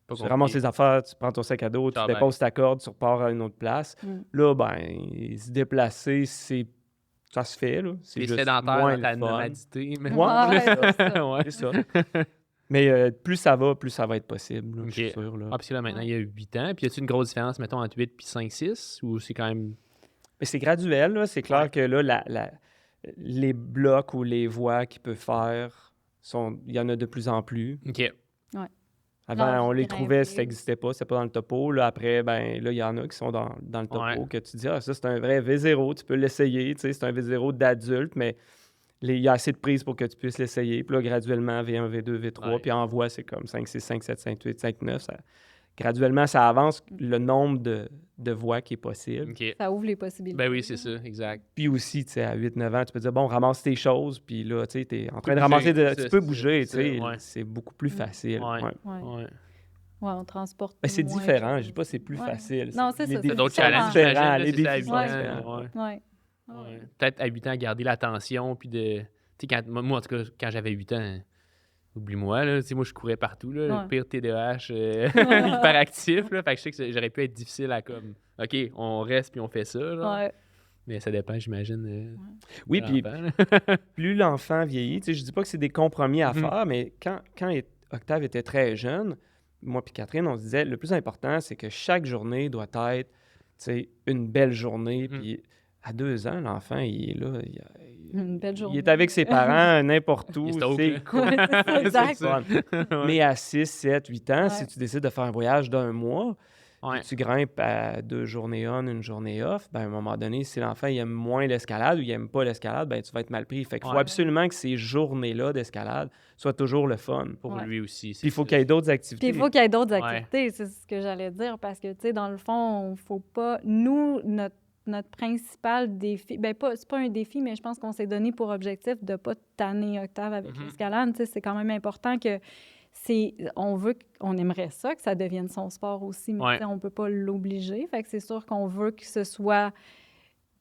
Pas tu ramasses compliqué. tes affaires, tu prends ton sac à dos, tu Ciao, bye. déposes ta corde, tu repars à une autre place. Mm. Là, ben, se déplacer, ça se fait, là. C'est T'es juste sédentaire moins dans ta le fun. nomadité. Mais... Ouais, Ouais, c'est ça. c'est ça. Ouais. C'est ça. Mais plus ça va être possible, là, je suis OK. sûr. Là. Ah, puis là, maintenant, il y a 8 ans. Puis y a-t-il une grosse différence, mettons, entre 8 puis 5, 6? Ou c'est quand même... Mais c'est graduel, là. C'est clair Ouais. que là, les blocs ou les voix qu'il peut faire, il y en a de plus en plus. OK. Avant, Non, on les grimper. trouvait, ça n'existait pas, c'était pas dans le topo. Là, après, ben là, il y en a qui sont dans le topo, Ouais. que tu dis, ah, ça, c'est un vrai V0, tu peux l'essayer, tu sais, c'est un V0 d'adulte, mais il y a assez de prises pour que tu puisses l'essayer. Puis là, graduellement, V1, V2, V3, Ouais. puis en voix, c'est comme 5, 6, 5, 7, 5, 8, 5, 9. Graduellement, ça avance le nombre de voix qui est possible. OK. Ça ouvre les possibilités. Ben oui, c'est ça, exact. Puis aussi, tu sais, à 8-9 ans, tu peux dire, bon, ramasse tes choses, puis là, tu sais, t'es en train de bouger, ramasser, c'est ça, tu peux c'est bouger, ça, tu sais, ouais. c'est beaucoup plus facile. Ouais. Ouais. Ouais. Ouais. Ouais, on transporte. Ben, c'est moins de différent, je choses. dis pas c'est plus Ouais. facile. Non, c'est les ça, défis C'est d'autres sont challenges, différents, j'imagine, les là, c'est ça, à défis 8 sont ans, différents. ouais. Ouais. Ouais. Peut-être à 8 ans, garder l'attention, puis de... Tu sais, moi, en tout cas, quand j'avais 8 ans, oublie-moi, là. Tu sais, moi, je courais partout, là. Ouais. Le pire TDAH, hyperactif, là. Fait que je sais que j'aurais pu être difficile à comme... OK, on reste, puis on fait ça, genre. Ouais. Mais ça dépend, j'imagine, Oui, de puis l'enfant, là. plus l'enfant vieillit, tu sais, je dis pas que c'est des compromis à Mhm. faire, mais quand Octave était très jeune, moi puis Catherine, on se disait, le plus important, c'est que chaque journée doit être, tu sais, une belle journée. Mhm. Puis à 2 ans, l'enfant, il est là, Une belle journée. il est avec ses parents n'importe Il où, est stoke, c'est là. cool. Ouais, c'est ça, exact. C'est fun. Ouais. Mais à 6, 7, 8 ans, Ouais. si tu décides de faire un voyage d'1 mois, Ouais. puis tu grimpes à 2 journées on, 1 journée off, ben à un moment donné, si l'enfant il aime moins l'escalade ou il aime pas l'escalade, ben tu vas être mal pris. Fait qu'il faut Ouais. absolument que ces journées-là d'escalade soient toujours le fun. Pour Ouais. lui aussi. Puis il faut qu'il y ait d'autres activités. Puis il faut qu'il y ait d'autres Ouais. activités, c'est ce que j'allais dire, parce que, tu sais, dans le fond, il faut pas... Nous, notre principal défi, ben pas, c'est pas un défi, mais je pense qu'on s'est donné pour objectif de pas tanner Octave avec Mhm. l'escalade. Tu sais, c'est quand même important que on aimerait ça, que ça devienne son sport aussi, mais Ouais. tu sais, on peut pas l'obliger. Fait que c'est sûr qu'on veut que ce soit,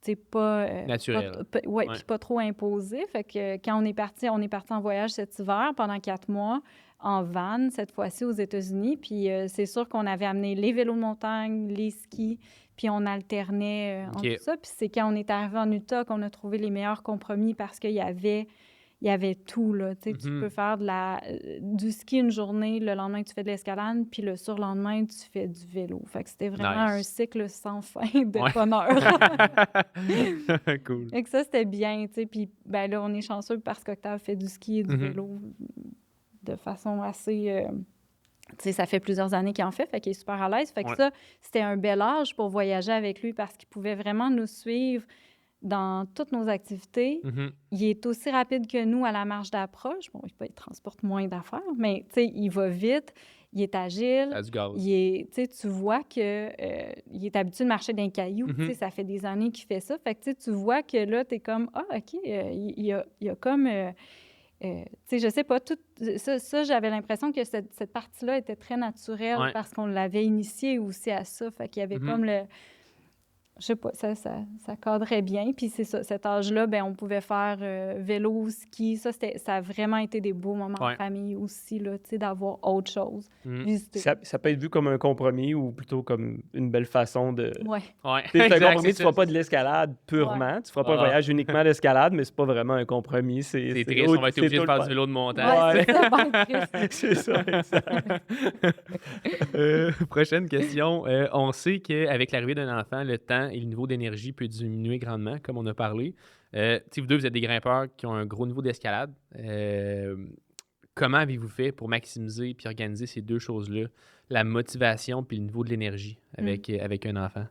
tu sais, pas... Naturel. Ouais, Ouais. puis pas trop imposé. Fait que quand on est parti en voyage cet hiver pendant 4 mois en van, cette fois-ci aux États-Unis. Puis c'est sûr qu'on avait amené les vélos de montagne, les skis, puis on alternait en OK. tout ça. Puis c'est quand on est arrivé en Utah qu'on a trouvé les meilleurs compromis parce qu'il y avait tout, là. Tu sais, tu Mhm. peux faire du ski une journée, le lendemain, tu fais de l'escalade, puis le surlendemain, tu fais du vélo. Fait que c'était vraiment Nice. un cycle sans fin de Ouais. bonheur. Cool. Fait que ça, c'était bien, tu sais. Puis ben là, on est chanceux parce qu'Octave fait du ski et du Mhm. vélo de façon assez... tu sais, ça fait plusieurs années qu'il en fait qu'il est super à l'aise. Fait que Ouais. ça, c'était un bel âge pour voyager avec lui parce qu'il pouvait vraiment nous suivre dans toutes nos activités. Mhm. Il est aussi rapide que nous à la marche d'approche. Bon, il transporte moins d'affaires, mais tu sais, il va vite, il est agile. Ça a du gaz. Tu vois que il est habitué de marcher dans les cailloux. Mhm. Tu sais, ça fait des années qu'il fait ça. Fait que tu vois que là, tu es comme, ah, OK, il y a comme... tu sais, je sais pas, tout ça j'avais l'impression que cette partie-là était très naturelle Ouais. parce qu'on l'avait initié aussi à ça. Fait qu'il y avait Mhm. comme le... Je sais pas, ça cadrait bien. Puis c'est ça, cet âge-là, ben on pouvait faire vélo, ski. Ça a vraiment été des beaux moments Ouais. en famille aussi, là, tu sais, d'avoir autre chose, Mhm. visiter. Ça peut être vu comme un compromis ou plutôt comme une belle façon de... Ouais. Ouais. Tu sais, c'est un Exact, compromis, c'est tu feras ça. pas de l'escalade purement. Tu feras pas un Voilà. voyage uniquement d'escalade, mais c'est pas vraiment un compromis. C'est triste, on va être obligé de faire du vélo de montagne. Ouais, c'est ça, ben, triste. C'est ça, exact. Prochaine question. On sait qu'avec l'arrivée d'un enfant, le temps et le niveau d'énergie peut diminuer grandement, comme on a parlé. Vous deux, vous êtes des grimpeurs qui ont un gros niveau d'escalade. Comment avez-vous fait pour maximiser puis organiser ces deux choses-là, la motivation puis le niveau de l'énergie avec un enfant?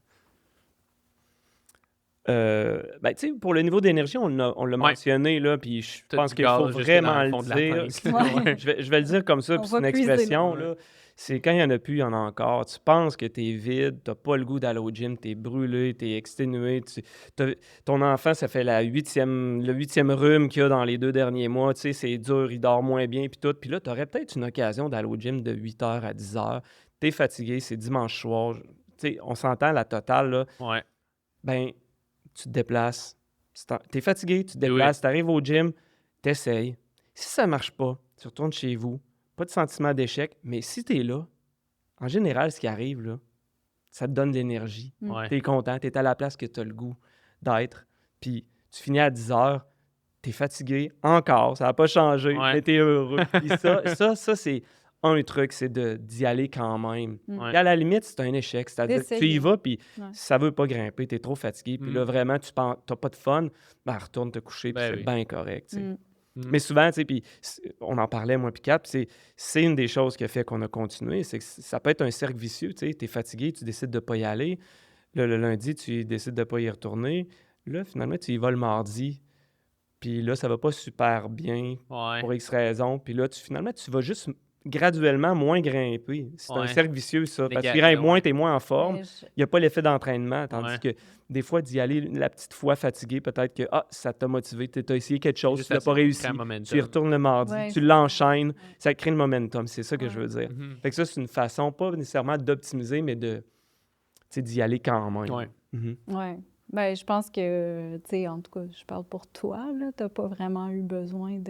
Ben, tu sais, pour le niveau d'énergie, on l'a Ouais. mentionné, là, puis je T'as pense du qu'il faut gaz jusque dans vraiment le le fond de la dire. tank. Ouais. Je vais le dire comme ça, On puis c'est va une puiser, expression, là. là. C'est quand il n'y en a plus, il y en a encore. Tu penses que tu es vide, tu n'as pas le goût d'aller au gym, tu es brûlé, tu es exténué. Ton enfant, ça fait le 8e rhume qu'il y a dans les 2 derniers mois. Tu sais, c'est dur, il dort moins bien, puis tout. Puis là, tu aurais peut-être une occasion d'aller au gym de 8h à 10h. Tu es fatigué, c'est dimanche soir. Tu sais, on s'entend la totale, là. Ouais. Ben, tu te déplaces. Tu es fatigué, tu te déplaces, tu arrives au gym, tu essayes. Si ça ne marche pas, tu retournes chez vous. Pas de sentiment d'échec, mais si tu es là, en général, ce qui arrive, là, ça te donne de l'énergie. Ouais. Tu es content, tu es à la place que tu as le goût d'être. Puis tu finis à 10h, t'es fatigué encore, ça n'a pas changé, mais t'es heureux. Puis ça, c'est un truc, c'est d'y aller quand même. Et à la limite, c'est un échec. C'est-à-dire que tu y vas, puis ça veut pas grimper, t'es trop fatigué, puis là, vraiment, t'as pas de fun, ben retourne te coucher, puis c'est bien correct. Mais souvent, tu sais, puis on en parlait, moi puis Kat, c'est une des choses qui a fait qu'on a continué, c'est que ça peut être un cercle vicieux, tu sais, t'es fatigué, tu décides de pas y aller, là, le lundi, tu décides de pas y retourner, là, finalement, tu y vas le mardi, puis là, ça va pas super bien pour X raisons, puis là, finalement, tu vas juste graduellement moins grimper. C'est un cercle vicieux, ça, parce que tu grimpes moins, t'es moins en forme, il n'y a pas l'effet d'entraînement, tandis que des fois, d'y aller la petite fois fatigué, peut-être que ça t'a motivé, tu as essayé quelque chose, tu n'as pas réussi, tu y retournes le mardi, tu l'enchaînes, ça crée le momentum, c'est ça que je veux dire. Fait que ça, c'est une façon, pas nécessairement d'optimiser, mais d'y aller quand même. Oui. Ben, je pense que, tu sais, en tout cas, je parle pour toi, là, tu n'as pas vraiment eu besoin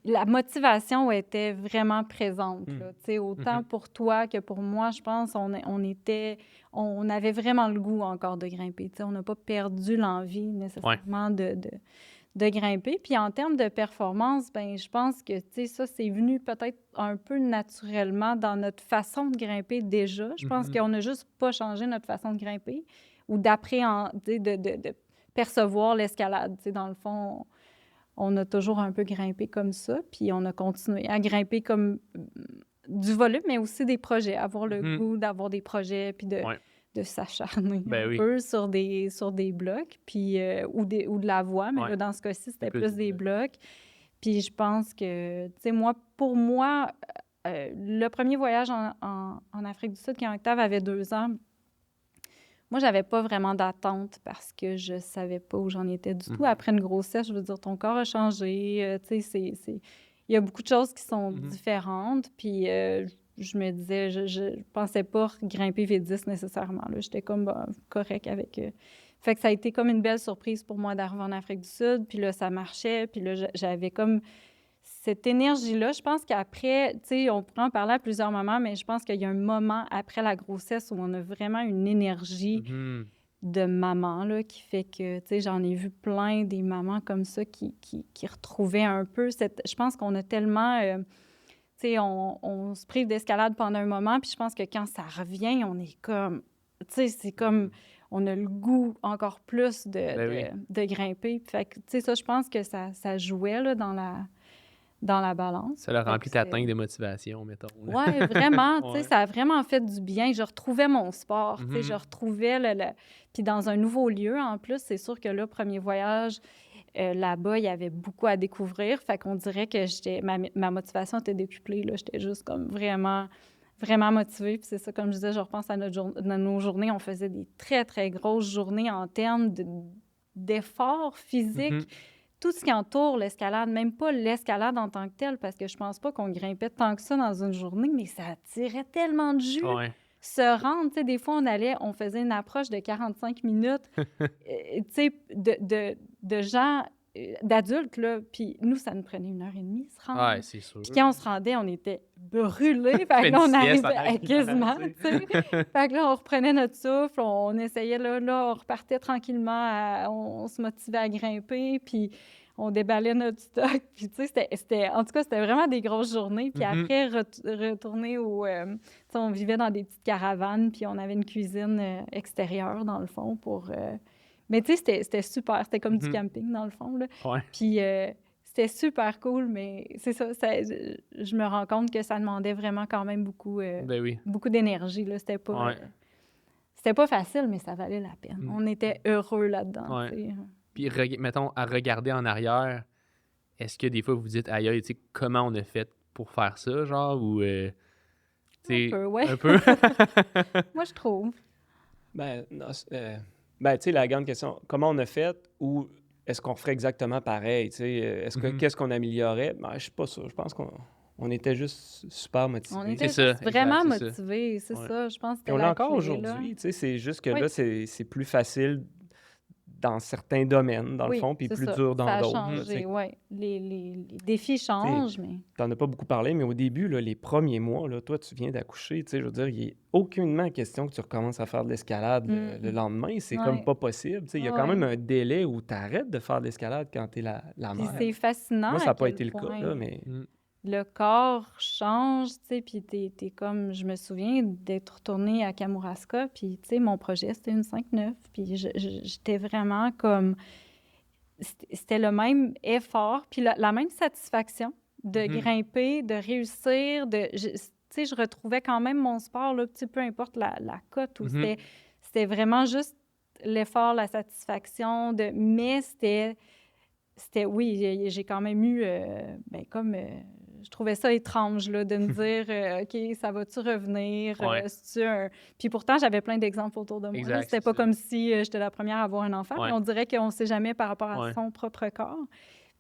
la motivation était vraiment présente. Là, autant pour toi que pour moi, je pense on avait vraiment le goût encore de grimper. On n'a pas perdu l'envie nécessairement de grimper. Puis en termes de performance, ben je pense que ça, c'est venu peut-être un peu naturellement dans notre façon de grimper déjà. Je pense qu'on n'a juste pas changé notre façon de grimper ou d'appréhender, de percevoir l'escalade. Dans le fond, on a toujours un peu grimpé comme ça, puis on a continué à grimper comme du volume, mais aussi des projets, avoir le goût d'avoir des projets, puis de s'acharner un peu sur des blocs, puis, ou de la voie, mais là, dans ce cas-ci, c'était plus des blocs. Puis je pense que, tu sais, pour moi, le premier voyage en Afrique du Sud, quand Octave avait 2 ans, moi, j'avais pas vraiment d'attente parce que je savais pas où j'en étais du tout. Après une grossesse, je veux dire, ton corps a changé. Tu sais, il y a beaucoup de choses qui sont différentes. Puis je me disais, je pensais pas grimper V10 nécessairement. J'étais comme correct avec... Fait que ça a été comme une belle surprise pour moi d'arriver en Afrique du Sud. Puis là, ça marchait. Puis là, j'avais comme... cette énergie-là, je pense qu'après, tu sais, on pourrait en parler à plusieurs moments, mais je pense qu'il y a un moment après la grossesse où on a vraiment une énergie de maman, là, qui fait que, tu sais, j'en ai vu plein des mamans comme ça qui retrouvaient un peu je pense qu'on a tellement... tu sais, on se prive d'escalade pendant un moment, puis je pense que quand ça revient, on est comme... Tu sais, c'est comme... On a le goût encore plus de grimper. Fait que, tu sais, ça, je pense que ça jouait, là, dans la balance. Ça l'a rempli ta tank de motivation, mettons. Oui, vraiment. Tu sais, ça a vraiment fait du bien. Je retrouvais mon sport. Tu sais, je retrouvais Puis dans un nouveau lieu, en plus, c'est sûr que là, premier voyage, là-bas, il y avait beaucoup à découvrir. Fait qu'on dirait que ma motivation était décuplée. Là. J'étais juste comme vraiment, vraiment motivée. Puis c'est ça, comme je disais, je repense à nos journées. On faisait des très, très grosses journées en termes d'efforts physiques. Tout ce qui entoure l'escalade, même pas l'escalade en tant que telle, parce que je pense pas qu'on grimpait tant que ça dans une journée, mais ça attirait tellement de jus. Se rendre, tu sais, des fois, on faisait une approche de 45 minutes, tu sais, de gens, d'adultes, là, puis nous, ça nous prenait 1h30 se rendre. Oui, c'est sûr. Puis quand on se rendait, on était brûlés, fait que là, on arrivait quasiment, tu sais. Fait que là, on reprenait notre souffle, on essayait, là, on repartait tranquillement, on se motivait à grimper, puis on déballait notre stock, puis tu sais, en tout cas, c'était vraiment des grosses journées. Puis après, retourner tu sais, on vivait dans des petites caravanes, puis on avait une cuisine extérieure, dans le fond, pour... Mais tu sais, c'était super. C'était comme du camping, dans le fond, là. Puis c'était super cool, mais c'est ça, je me rends compte que ça demandait vraiment quand même beaucoup, beaucoup d'énergie, là. C'était pas facile, mais ça valait la peine. On était heureux là-dedans, tu sais. Puis, mettons, à regarder en arrière, est-ce que des fois, vous vous dites, aïe, tu sais, comment on a fait pour faire ça, genre, ou... un peu, ouais. Un peu? Moi, je trouve. Ben, tu sais, la grande question, comment on a fait ou est-ce qu'on ferait exactement pareil, tu sais? Qu'est-ce qu'on améliorait? Ben, je suis pas sûr. Je pense qu'on était juste super motivés. On était vraiment motivés, c'est ça. Je pense que on l'a encore aujourd'hui, tu sais. C'est juste que là, c'est plus facile dans certains domaines, dans le fond, puis plus dur dans d'autres. Ça a changé, oui. Les défis changent, mais... Tu n'en as pas beaucoup parlé, mais au début, là, les premiers mois, là, toi, tu viens d'accoucher, je veux dire, il n'est aucunement question que tu recommences à faire de l'escalade le lendemain. C'est comme pas possible. Il y a quand même un délai où tu arrêtes de faire de l'escalade quand tu es la mère. Puis c'est fascinant. Moi, ça n'a pas été le cas, là, mais... Le corps change, tu sais, puis t'es comme... Je me souviens d'être retournée à Kamouraska, puis, tu sais, mon projet, c'était une 5-9, puis j'étais vraiment comme... C'était le même effort, puis la même satisfaction de grimper, de réussir, tu sais, je retrouvais quand même mon sport, là, peu importe la cote, où c'était vraiment juste l'effort, la satisfaction, mais c'était... Oui, j'ai quand même eu, je trouvais ça étrange, là, de me dire, OK, ça va-tu revenir? Puis pourtant, j'avais plein d'exemples autour de moi. Exact, c'était pas comme si j'étais la première à avoir un enfant. Puis on dirait qu'on ne sait jamais par rapport à son propre corps.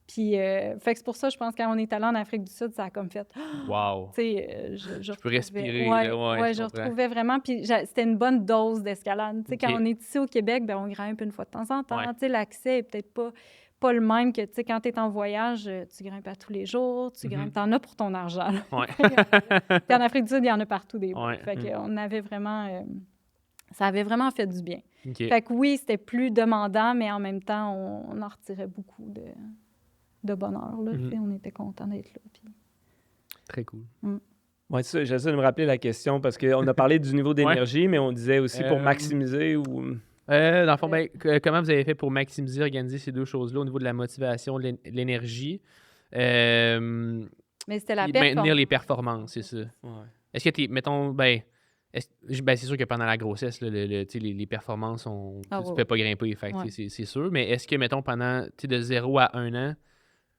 Puis, fait que c'est pour ça, je pense, quand on est allé en Afrique du Sud, ça a comme fait... Wow! Tu sais, je peux respirer. Je retrouvais vraiment... Puis c'était une bonne dose d'escalade. Tu sais, quand on est ici au Québec, ben on grimpe une fois de temps en temps. Tu sais, l'accès est peut-être pas le même que, tu sais, quand tu es en voyage, tu grimpes à tous les jours, tu grimpes, t'en as pour ton argent. Puis en Afrique du Sud, il y en a partout des bons. Fait qu'on avait vraiment... ça avait vraiment fait du bien. Fait que oui, c'était plus demandant, mais en même temps, on en retirait beaucoup de bonheur, là. On était contents d'être là. Puis... Très cool. Oui, c'est ça. J'essaie de me rappeler la question parce qu'on a parlé du niveau d'énergie, mais on disait aussi pour maximiser ou... dans le fond, comment vous avez fait pour maximiser, organiser ces deux choses-là au niveau de la motivation, de l'énergie? Mais c'était la performance. Maintenir les performances, c'est ça. Ouais. Est-ce que mettons, c'est sûr que pendant la grossesse, là, les performances, tu ne peux pas grimper, fait c'est sûr. Mais est-ce que, mettons, pendant de 0 à 1 an,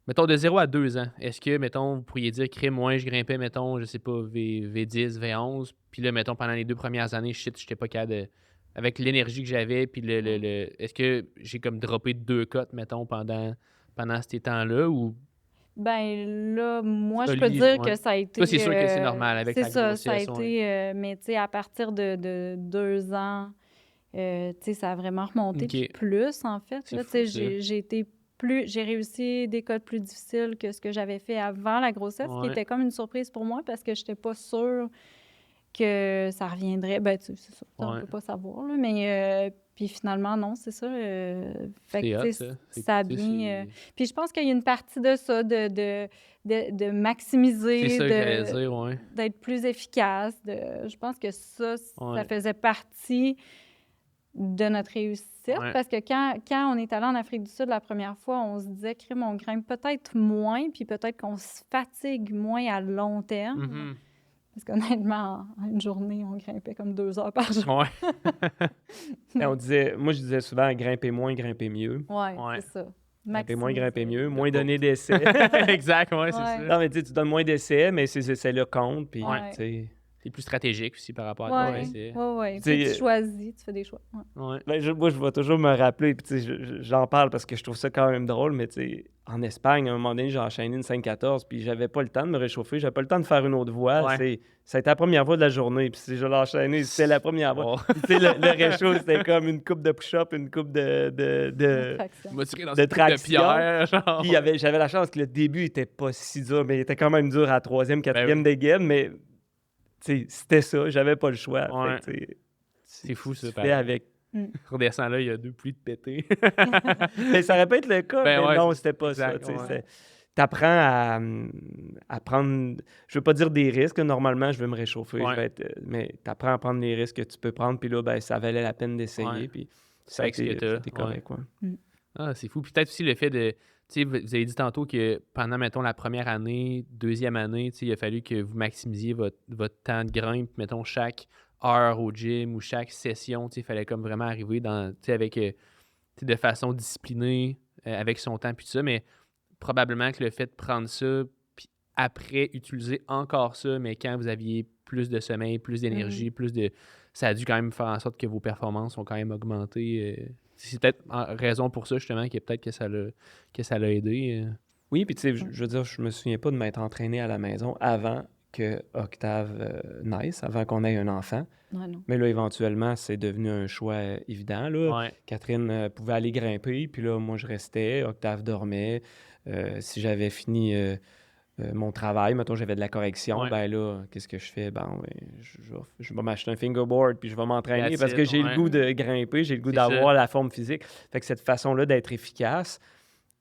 mettons de 0 à 2 ans, est-ce que, mettons, vous pourriez dire, moi, je grimpais, mettons, je sais pas, V10, V11, puis là, mettons, pendant les 2 premières années, je n'étais pas capable de... Avec l'énergie que j'avais, puis est-ce que j'ai comme droppé 2 cotes, mettons, pendant ces temps-là, ou... Ben là, moi, je peux dire que ça a été... Toi, c'est sûr que c'est normal avec la grossesse. C'est ça, ça a été... mais tu sais, à partir de 2 ans, tu sais, ça a vraiment remonté, puis plus, en fait. Là, tu sais, j'ai réussi des cotes plus difficiles que ce que j'avais fait avant la grossesse, qui était comme une surprise pour moi, parce que je n'étais pas sûre que ça reviendrait. Ben, tu sais, c'est ça, on ne peut pas savoir, là, mais... puis finalement, non, c'est ça. Fait que, ça a bien... Puis je pense qu'il y a une partie de ça, de maximiser, c'est ça que j'allais dire, d'être plus efficace. Je pense que ça faisait partie de notre réussite. Parce que quand on est allé en Afrique du Sud la première fois, on se disait, crime, on grimpe peut-être moins, puis peut-être qu'on se fatigue moins à long terme. Parce qu'honnêtement, en une journée, on grimpait comme 2 heures par jour. Moi, je disais souvent, grimper moins, grimper mieux. C'est ça. Grimper moins, grimper mieux. Moins donner d'essais. Exact, c'est ça. Non, mais tu donnes moins d'essais, mais ces essais-là comptent. Puis, c'est plus stratégique aussi par rapport à toi. Oui. Tu choisis, tu fais des choix. Moi, je vais toujours me rappeler, puis j'en parle parce que je trouve ça quand même drôle, mais en Espagne, à un moment donné, j'ai enchaîné une 5-14, puis j'avais pas le temps de me réchauffer, j'avais pas le temps de faire une autre voie. Ça a été la première voie de la journée, puis je l'ai enchaîné, c'était la première voie. Le réchaud, c'était comme une coupe de push-up, une coupe de traction. Puis j'avais la chance que le début était pas si dur, mais il était quand même dur à la 3e, 4e dégaine, mais c'était ça, j'avais pas le choix. C'est fou, ça. Avec... Redescends là, il y a 2 pluies de pété. Mais ça aurait pu être le cas, mais non, c'était pas exact, ça. T'apprends à prendre... Je veux pas dire des risques, normalement, je vais me réchauffer, mais t'apprends à prendre les risques que tu peux prendre, puis là, ça valait la peine d'essayer, puis ça a été correct, c'est fou. Puis peut-être aussi le fait de... Tu sais, vous avez dit tantôt que pendant, mettons, la première année, 2e année, tu sais, il a fallu que vous maximisiez votre temps de grimpe, mettons, chaque heure au gym ou chaque session, tu sais, il fallait comme vraiment arriver dans, tu sais, avec, de façon disciplinée, avec son temps, puis tout ça, mais probablement que le fait de prendre ça, puis après, utiliser encore ça, mais quand vous aviez plus de sommeil, plus d'énergie, ça a dû quand même faire en sorte que vos performances ont quand même augmenté. C'est peut-être raison pour ça, justement, que ça l'a aidé. Oui, puis tu sais, je veux dire, je me souviens pas de m'être entraîné à la maison avant que Octave naisse, avant qu'on ait un enfant. Ouais, non. Mais là, éventuellement, c'est devenu un choix évident. Là. Ouais. Catherine pouvait aller grimper, puis là, moi, je restais. Octave dormait. Si j'avais fini mon travail, mettons, j'avais de la correction, Ouais. ben là, qu'est-ce que je fais? Je vais m'acheter un fingerboard, puis je vais m'entraîner That's parce it, que j'ai ouais. le goût de grimper, j'ai le goût C'est d'avoir ça. la forme physique. Fait que cette façon-là d'être efficace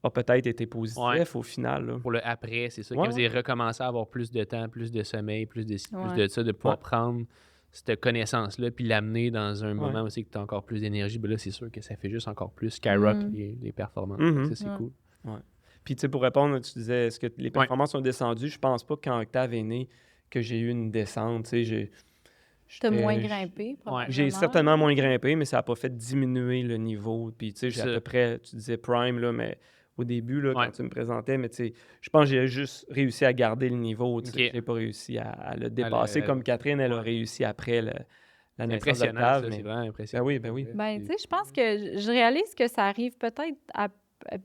a peut-être été positif au final. Là. Pour le après, c'est ça. Ouais, Quand vous avez recommencé à avoir plus de temps, plus de sommeil, plus de Ouais. de ça, de pouvoir Ouais. prendre cette connaissance-là puis l'amener dans un Ouais. moment aussi que tu as encore plus d'énergie, ben là, c'est sûr que ça fait juste encore plus skyrock les performances. Mhm. Ça, c'est Ouais. cool. Puis, tu sais, pour répondre, tu disais, est-ce que les performances ont descendu? Je pense pas que quand Octave est né, que j'ai eu une descente. Tu sais, T'as moins grimpé, probablement. J'ai certainement moins grimpé, mais ça n'a pas fait diminuer le niveau. Puis, tu sais, j'ai à Ça. peu près, tu disais prime, là, mais au début, là, Ouais. quand tu me présentais, mais tu sais, je pense que j'ai juste réussi à garder le niveau. Tu sais, Ok. j'ai pas réussi à le dépasser comme Catherine, elle a réussi après la C'est naissance impressionnant, d'Octave. ça. Mais... C'est vraiment impressionnant. Ben oui. Ben, tu sais, je pense que je réalise que ça arrive peut-être à.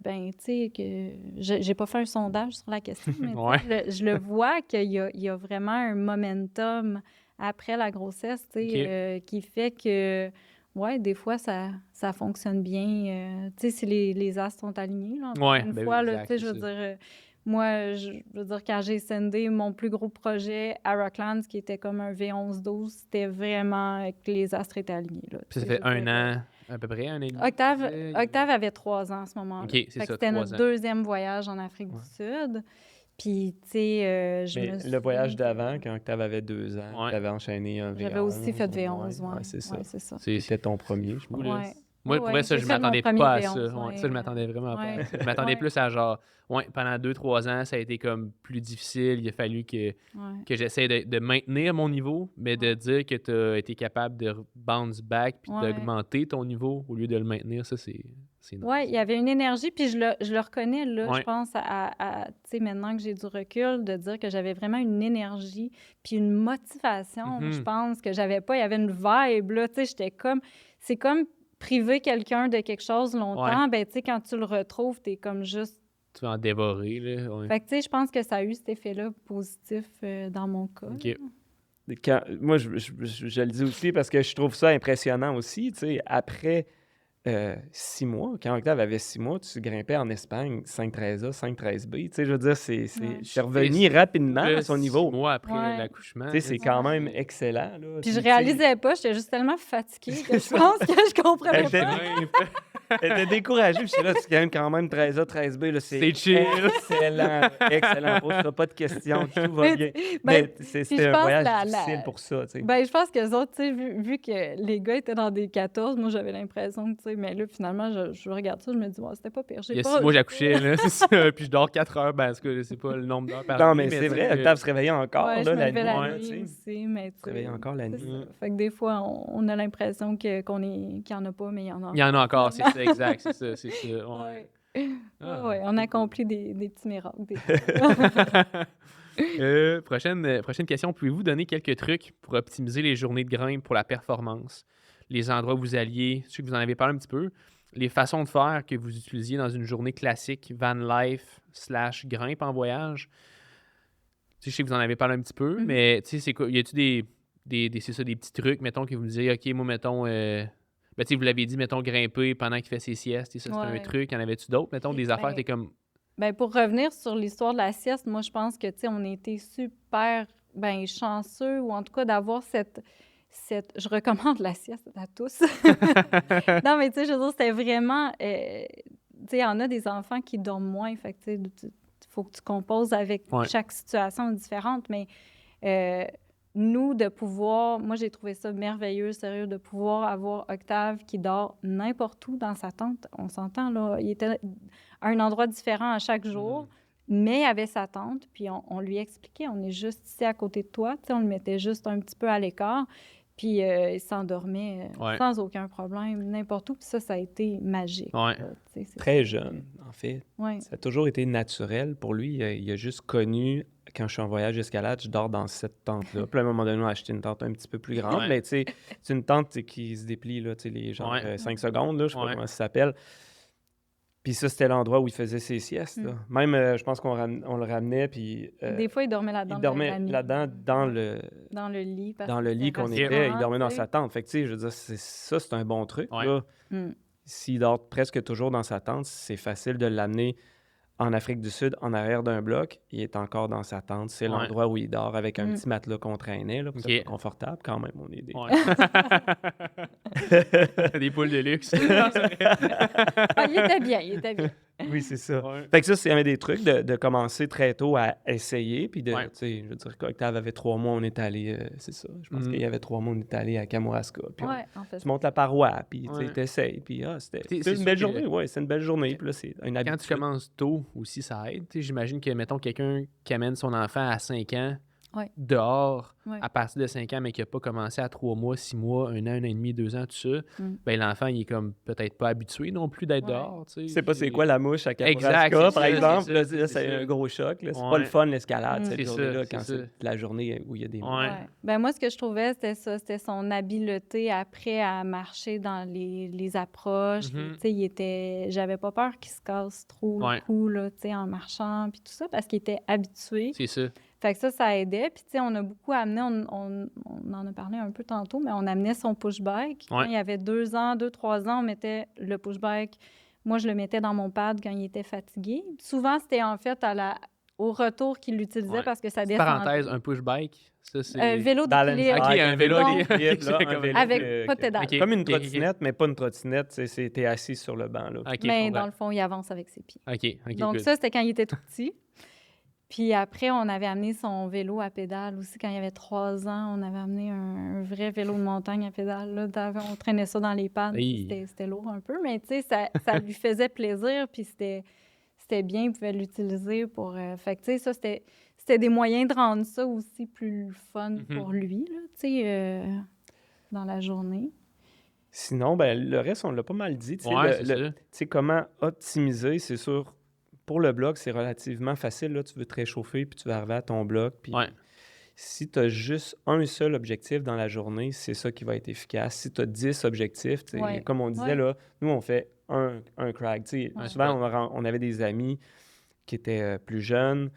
Ben, tu sais, que j'ai pas fait un sondage sur la question, mais tu sais, je le vois qu'il y a vraiment un momentum après la grossesse, tu sais, qui fait que, ouais, des fois, ça fonctionne bien. Tu sais, si les astres sont alignés, là, encore une fois, là, tu sais, je veux dire, moi, je veux dire, quand j'ai scindé mon plus gros projet à Rocklands, qui était comme un V11-12, c'était vraiment que les astres étaient alignés, là. Ça fait un an, à peu près, un an et demi. Octave avait 3 ans à ce moment-là. OK, c'est ça, C'était 3 notre ans. deuxième voyage en Afrique du Sud. Puis, tu sais, Mais le voyage d'avant, quand Octave avait 2 ans, tu avais enchaîné un V11. J'avais aussi fait V11, ouais. C'est ça. Ouais, c'est ça. C'était ton premier, je pense. Ouais. Moi, pour vrai, ça, je m'attendais pas à ça. Ça, je m'attendais vraiment pas à ça. Je m'attendais plus à genre, pendant 2-3 ans, ça a été comme plus difficile. Il a fallu que j'essaie de maintenir mon niveau, mais de dire que tu as été capable de bounce back puis d'augmenter ton niveau au lieu de le maintenir, ça, c'est nice. Oui, il y avait une énergie, puis je le reconnais, là, je pense, tu sais, maintenant que j'ai du recul, de dire que j'avais vraiment une énergie puis une motivation, je pense, que j'avais pas. Il y avait une vibe, là, tu sais, j'étais comme... C'est comme priver quelqu'un de quelque chose longtemps, ben tu sais, quand tu le retrouves, t'es comme juste... Tu vas en dévorer, là. Ouais. Fait que, tu sais, je pense que ça a eu cet effet-là positif dans mon cas. OK. Moi, je le dis aussi parce que je trouve ça impressionnant aussi, tu sais, après 6 mois, quand Octave avait 6 mois, tu grimpais en Espagne 5-13A, 5-13B, tu sais, je veux dire, c'est revenu rapidement à son niveau. 6 mois après l'accouchement. Tu sais, c'est quand même excellent, là. Puis je réalisais pas, j'étais juste tellement fatiguée que je pense que je comprenais pas. Elle était découragée, puis là, tu gagnes quand même 13A, 13B, là, c'est chill. excellent, pose pas de questions, tout va bien. Mais c'était un voyage difficile pour ça, tu sais. Ben, je pense que les autres, tu sais, vu que les gars étaient dans des 14, moi, j'avais l'impression que, tu sais, mais là, finalement, je regarde ça, je me dis, c'était pas pire. Il y a 6 mois, j'accouchais, là, c'est ça, puis je dors 4 heures, parce que c'est pas le nombre d'heures par nuit. Non, mais c'est vrai, Octave se réveillait encore, là, la nuit aussi, mais tu se réveillait encore la nuit. Fait que des fois, on a l'impression qu'il y en a pas, mais il y en a encore. Il y en a encore, c'est ça, exact, c'est ça. Ouais, on accomplit des petits miracles. Prochaine question. Pouvez-vous donner quelques trucs pour optimiser les journées de grimpe pour la performance? Les endroits où vous alliez, je sais que vous en avez parlé un petit peu, les façons de faire que vous utilisiez dans une journée classique van life / grimpe en voyage. Je sais que vous en avez parlé un petit peu, mais tu sais, c'est quoi? Y a-tu des petits trucs, mettons, que vous me disiez, OK, moi, mettons... Ben, tu sais, vous l'avez dit, mettons, grimper pendant qu'il fait ses siestes, et ça, c'est un truc. Y en avait-tu d'autres, mettons, des affaires, t'es comme... Ben, pour revenir sur l'histoire de la sieste, moi, je pense que, tu sais, on a été super, chanceux, ou en tout cas d'avoir cette... Je recommande la sieste à tous. Non, mais tu sais, je veux dire, c'était vraiment... tu sais, il y en a des enfants qui dorment moins, fait que, tu sais, il faut que tu composes avec chaque situation différente, mais... nous, de pouvoir... Moi, j'ai trouvé ça merveilleux, sérieux, de pouvoir avoir Octave qui dort n'importe où dans sa tente. On s'entend, là. Il était à un endroit différent à chaque jour, mais il avait sa tente, puis on lui expliquait, on est juste ici à côté de toi. Tu sais, on le mettait juste un petit peu à l'écart, puis il s'endormait sans aucun problème, n'importe où. Puis ça a été magique. Ouais. Là, très jeune, en fait. Ouais. Ça a toujours été naturel pour lui. Il a juste connu... Quand je suis en voyage d'escalade, je dors dans cette tente-là. Puis à un moment donné, on a acheté une tente un petit peu plus grande, mais tu sais, c'est une tente qui se déplie, là, tu sais, les genre 5 secondes, là, je sais pas comment ça s'appelle. Puis ça, c'était l'endroit où il faisait ses siestes. Là. Même, je pense qu'on le ramenait, puis... Des fois, il dormait là-dedans. Il dormait là-dedans, dans le lit. Dans le lit qu'on était, il dormait dans sa tente. Fait que, tu sais, je veux dire, c'est un bon truc, là. S'il dort presque toujours dans sa tente, c'est facile de l'amener en Afrique du Sud, en arrière d'un bloc. Il est encore dans sa tente. C'est l'endroit où il dort avec un petit matelas qu'on traînait, là, pour que ça soit confortable quand même. On est des... Des poules de luxe. Il était bien. Oui, c'est ça. Fait que ça, c'est un des trucs de commencer très tôt à essayer. Puis tu sais, je veux dire, quand Octave avait 3 mois, on est allé, c'est ça. Je pense qu'il y avait 3 mois, on est allé à Kamouraska. Puis tu montes la paroi, puis tu essayes. Puis c'était une belle journée. Oui, c'est une belle journée. Puis là, c'est une habitude. Quand tu commences tôt aussi, ça aide. J'imagine que, mettons, quelqu'un qui amène son enfant à 5 ans dehors à partir de 5 ans, mais qui n'a pas commencé à 3 mois, 6 mois, 1 an, 1 an et demi, 2 ans, tout ça, ben l'enfant, il est comme peut-être pas habitué non plus d'être dehors. Tu sais, c'est quoi la mouche à Kamouraska, par exemple. Là, c'est un gros choc. Là. C'est pas le fun, l'escalade, cette journée-là, quand c'est la journée où il y a des mouches. Ben, moi, ce que je trouvais, c'était ça. C'était son habileté après à marcher dans les approches. J'avais pas peur qu'il se casse trop le cou là, en marchant, puis tout ça, parce qu'il était habitué. C'est ça. Fait que ça aidait. Puis, tu sais, on a beaucoup amené, on en a parlé un peu tantôt, mais on amenait son push-bike. Quand il y avait 2 ans, 2-3 ans, on mettait le push-bike. Moi, je le mettais dans mon pad quand il était fatigué. Souvent, c'était en fait au retour qu'il l'utilisait parce que ça descendait. Parenthèse, un push-bike, ça, c'est... vélo d'équilibre. OK, un vélo d'équilibre. Avec pas de pédale. Comme une trottinette, mais pas une trottinette. T'es assis sur le banc. Là. Mais dans le fond, il avance avec ses pieds. Donc, good. ça, c'était quand il était tout petit. Puis après, on avait amené son vélo à pédale aussi. Quand il avait 3 ans, on avait amené un vrai vélo de montagne à pédale. Là. On traînait ça dans les pannes. C'était lourd un peu, mais tu sais, ça lui faisait plaisir. Puis c'était bien, il pouvait l'utiliser pour... Fait que tu sais, ça, c'était des moyens de rendre ça aussi plus fun pour lui, là, tu sais, dans la journée. Sinon, ben le reste, on l'a pas mal dit. Tu sais, comment optimiser, c'est sûr... Pour le bloc, c'est relativement facile. Là, tu veux te réchauffer, puis tu vas arriver à ton bloc. Puis si tu as juste un seul objectif dans la journée, c'est ça qui va être efficace. Si tu as 10 objectifs, comme on disait, là, nous, on fait un crag. Souvent, on avait des amis qui étaient plus jeunes.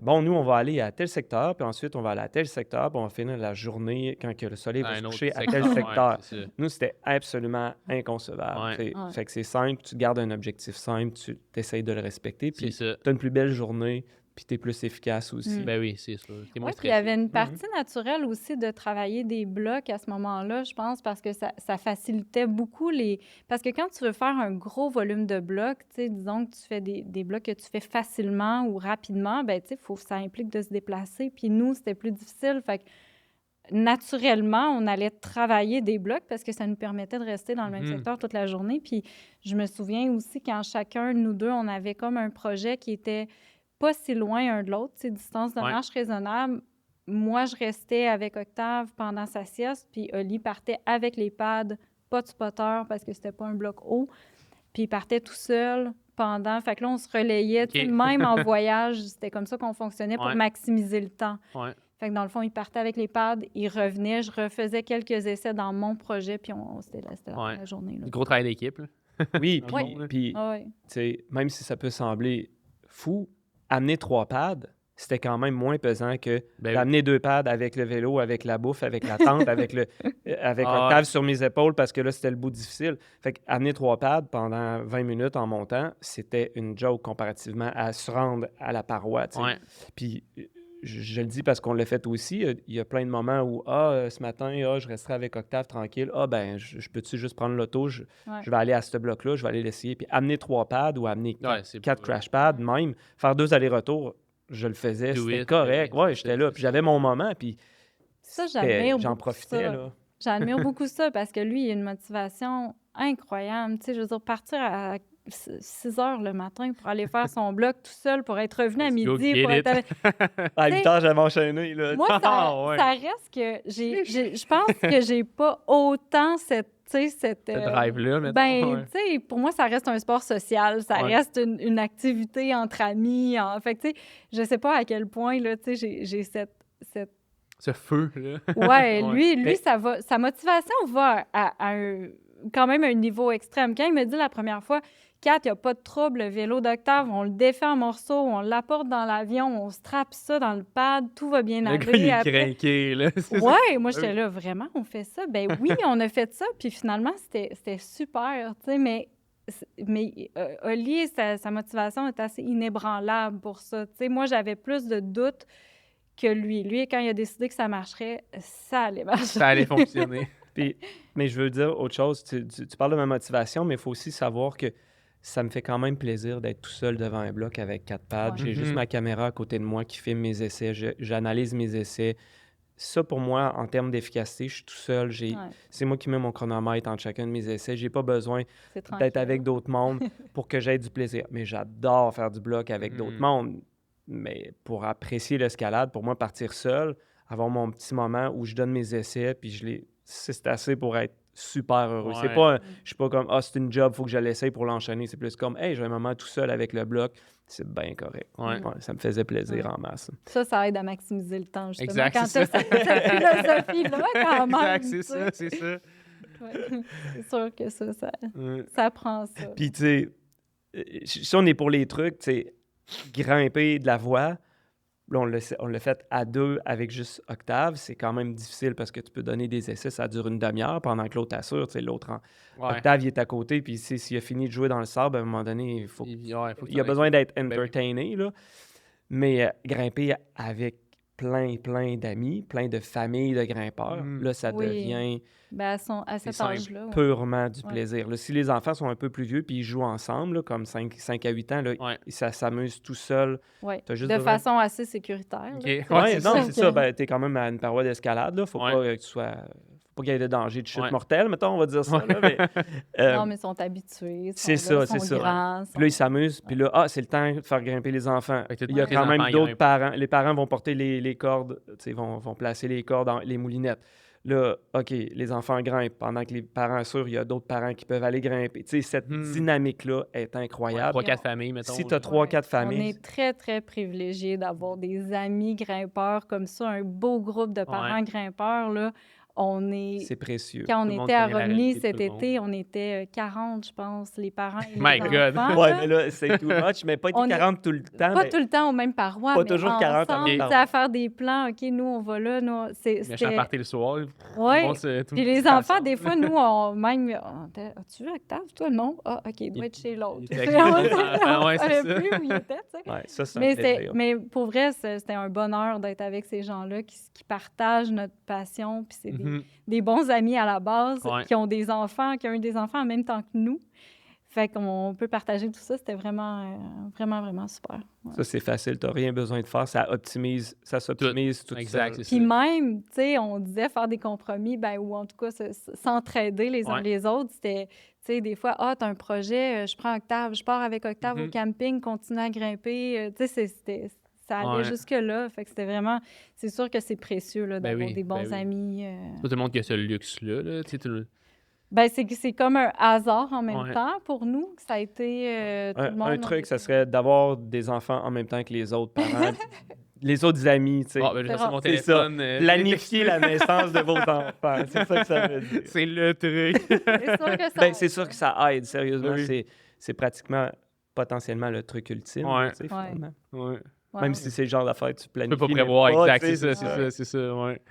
Nous, on va aller à tel secteur, puis ensuite, on va aller à tel secteur, puis on va finir la journée quand que le soleil va se coucher à tel secteur. Nous, c'était absolument inconcevable. Fait que c'est simple, tu te gardes un objectif simple, tu essayes de le respecter, puis tu as une plus belle journée, puis tu es plus efficace aussi. Ben oui, c'est sûr. Oui, puis il y avait une partie naturelle aussi de travailler des blocs à ce moment-là, je pense, parce que ça facilitait beaucoup les... Parce que quand tu veux faire un gros volume de blocs, tu sais, disons que tu fais des blocs que tu fais facilement ou rapidement, ben tu sais, ça implique de se déplacer. Puis nous, c'était plus difficile. Fait que naturellement, on allait travailler des blocs parce que ça nous permettait de rester dans le même secteur toute la journée. Puis je me souviens aussi quand chacun, nous deux, on avait comme un projet qui était pas si loin un de l'autre, distance de marche raisonnable. Moi, je restais avec Octave pendant sa sieste, puis Oli partait avec les pads, pas de spotter parce que c'était pas un bloc haut, puis il partait tout seul pendant. Fait que là, on se relayait, même en voyage, c'était comme ça qu'on fonctionnait pour maximiser le temps. Fait que dans le fond, il partait avec les pads, il revenait, je refaisais quelques essais dans mon projet, puis c'était la journée. Là. Gros travail d'équipe. Oui, puis même si ça peut sembler fou, amener 3 pads, c'était quand même moins pesant que d'amener 2 pads avec le vélo, avec la bouffe, avec la tente, avec Octave sur mes épaules parce que là, c'était le bout difficile. Fait qu'amener 3 pads pendant 20 minutes en montant, c'était une joke comparativement à se rendre à la paroi. Puis je le dis parce qu'on l'a fait aussi. Il y a plein de moments où, ce matin, je resterai avec Octave tranquille. Je peux-tu juste prendre l'auto? Je vais aller à ce bloc-là, je vais aller l'essayer. Puis amener 3 pads ou amener 4 crash pads, même, faire 2 allers-retours, je le faisais. C'était correct. J'étais là. Puis j'avais mon moment. Puis ça, j'en profitais. Là. J'admire beaucoup ça parce que lui, il a une motivation incroyable. Tu sais, je veux dire, partir à 6 heures le matin pour aller faire son bloc tout seul, pour être revenu à midi. À 8 heures, j'avais enchaîné. Là. Moi, ça reste que je pense que j'ai pas autant cette drive-là. Tu sais, pour moi, ça reste un sport social. Ça reste une activité entre amis. Fait que, tu sais, je sais pas à quel point, là, tu sais, j'ai cette... Ce feu, là. Lui, sa motivation va à quand même un niveau extrême. Quand il me dit la première fois Kat, il n'y a pas de trouble, le vélo d'Octave, on le défait en morceaux, on l'apporte dans l'avion, on strappe ça dans le pad, tout va bien aller. Le gars, il est craqué, là. Ouais, moi, j'étais là, vraiment, on fait ça? Ben oui, on a fait ça, puis finalement, c'était super, tu sais, mais Oli, sa motivation est assez inébranlable pour ça. Tu sais, moi, j'avais plus de doutes que lui. Lui, quand il a décidé que ça marcherait, ça allait marcher. Ça allait fonctionner. Mais je veux dire autre chose. Tu parles de ma motivation, mais il faut aussi savoir que ça me fait quand même plaisir d'être tout seul devant un bloc avec 4 pads. Ouais. J'ai juste ma caméra à côté de moi qui filme mes essais. J'analyse mes essais. Ça, pour moi, en termes d'efficacité, je suis tout seul. C'est moi qui mets mon chronomètre entre chacun de mes essais. J'ai pas besoin d'être avec d'autres mondes pour que j'aie du plaisir. Mais j'adore faire du bloc avec d'autres mondes. Mais pour apprécier l'escalade, pour moi, partir seul, avoir mon petit moment où je donne mes essais, puis c'est assez pour être super heureux. C'est pas, je suis pas comme, c'est une job, faut que je l'essaye pour l'enchaîner. C'est plus comme, hey, j'ai un moment tout seul avec le bloc. C'est bien correct. Ouais, ça me faisait plaisir en masse. Ça aide à maximiser le temps, justement. Exact, quand tu as cette philosophie-là, quand même. Exact, c'est ça. Ouais. C'est sûr que ça prend ça. Puis, tu sais, si on est pour les trucs, tu sais, grimper de la voie, là, on l'a fait à 2 avec juste Octave. C'est quand même difficile parce que tu peux donner des essais, ça dure une demi-heure pendant que l'autre assure. Tu sais, Octave, il est à côté, puis s'il a fini de jouer dans le sable, à un moment donné, il a besoin d'être entertainé. Là. Mais grimper avec plein d'amis, plein de familles de grimpeurs, là, ça devient à cet âge-là, purement du plaisir. Là, si les enfants sont un peu plus vieux puis ils jouent ensemble, là, comme 5 à 8 ans, là, ça s'amuse tout seul. De façon assez sécuritaire. C'est ça. Ben, t'es quand même à une paroi d'escalade. Là. Faut pas que tu sois... Faut pas qu'il y ait de danger de chute mortelle, mettons, on va dire ça. Là, mais, non, mais ils sont habitués. C'est ça. Grands, puis là, ils s'amusent. Puis là, c'est le temps de faire grimper les enfants. Il y a quand même d'autres parents. Les parents vont porter les cordes, vont placer les cordes dans les moulinettes. Là, OK, les enfants grimpent. Pendant que les parents assurent, il y a d'autres parents qui peuvent aller grimper. Tu sais, cette dynamique-là est incroyable. 3-4 familles, mettons. Si tu as 3-4 familles... On est très, très privilégiés d'avoir des amis grimpeurs comme ça, un beau groupe de parents grimpeurs, là. C'est précieux. Quand on était à Romilly cet été, on était 40, je pense, les parents et les enfants. Ouais, mais là, c'est too much, mais pas 40 tout le temps. Pas tout le temps aux mêmes parois, mais toujours 40 ensemble, à faire des plans. OK, nous, on va là. Méchant party le soir. Oui. Puis les enfants, des fois, nous, as-tu vu Octave, toi? Non? Ah, OK, il doit être chez l'autre. On ne savait plus où il était, tu sais. Ouais, ça, c'est un plaisir. Mais pour vrai, c'était un bonheur d'être avec ces gens-là qui partagent notre passion, puis c'est des bons amis à la base, qui ont des enfants, qui ont eu des enfants en même temps que nous. Fait qu'on peut partager tout ça. C'était vraiment, vraiment super. Ouais. Ça, c'est facile. Tu n'as rien besoin de faire. Ça s'optimise tout exact, seul. Puis même, tu sais, on disait faire des compromis, ou en tout cas s'entraider les uns les autres. C'était, tu sais, des fois, t'as un projet, je prends Octave, je pars avec Octave au camping, continue à grimper. Tu sais, ça allait jusque-là. Fait que c'était vraiment... C'est sûr que c'est précieux là, d'avoir des bons amis. Tout le monde qui a ce luxe-là. Tu sais, c'est comme un hasard en même temps pour nous. Ça a été... tout le monde un truc, ça serait d'avoir des enfants en même temps que les autres parents. Les autres amis, tu sais. C'est mon téléphone. Planifier la naissance de vos enfants. C'est ça que ça veut dire. C'est le truc. C'est sûr que ça c'est sûr que ça aide, sérieusement. C'est pratiquement, potentiellement, le truc ultime. Tu sais, finalement. Même si c'est le genre d'affaire que tu planifies. Tu peux pas prévoir, exact. C'est ça.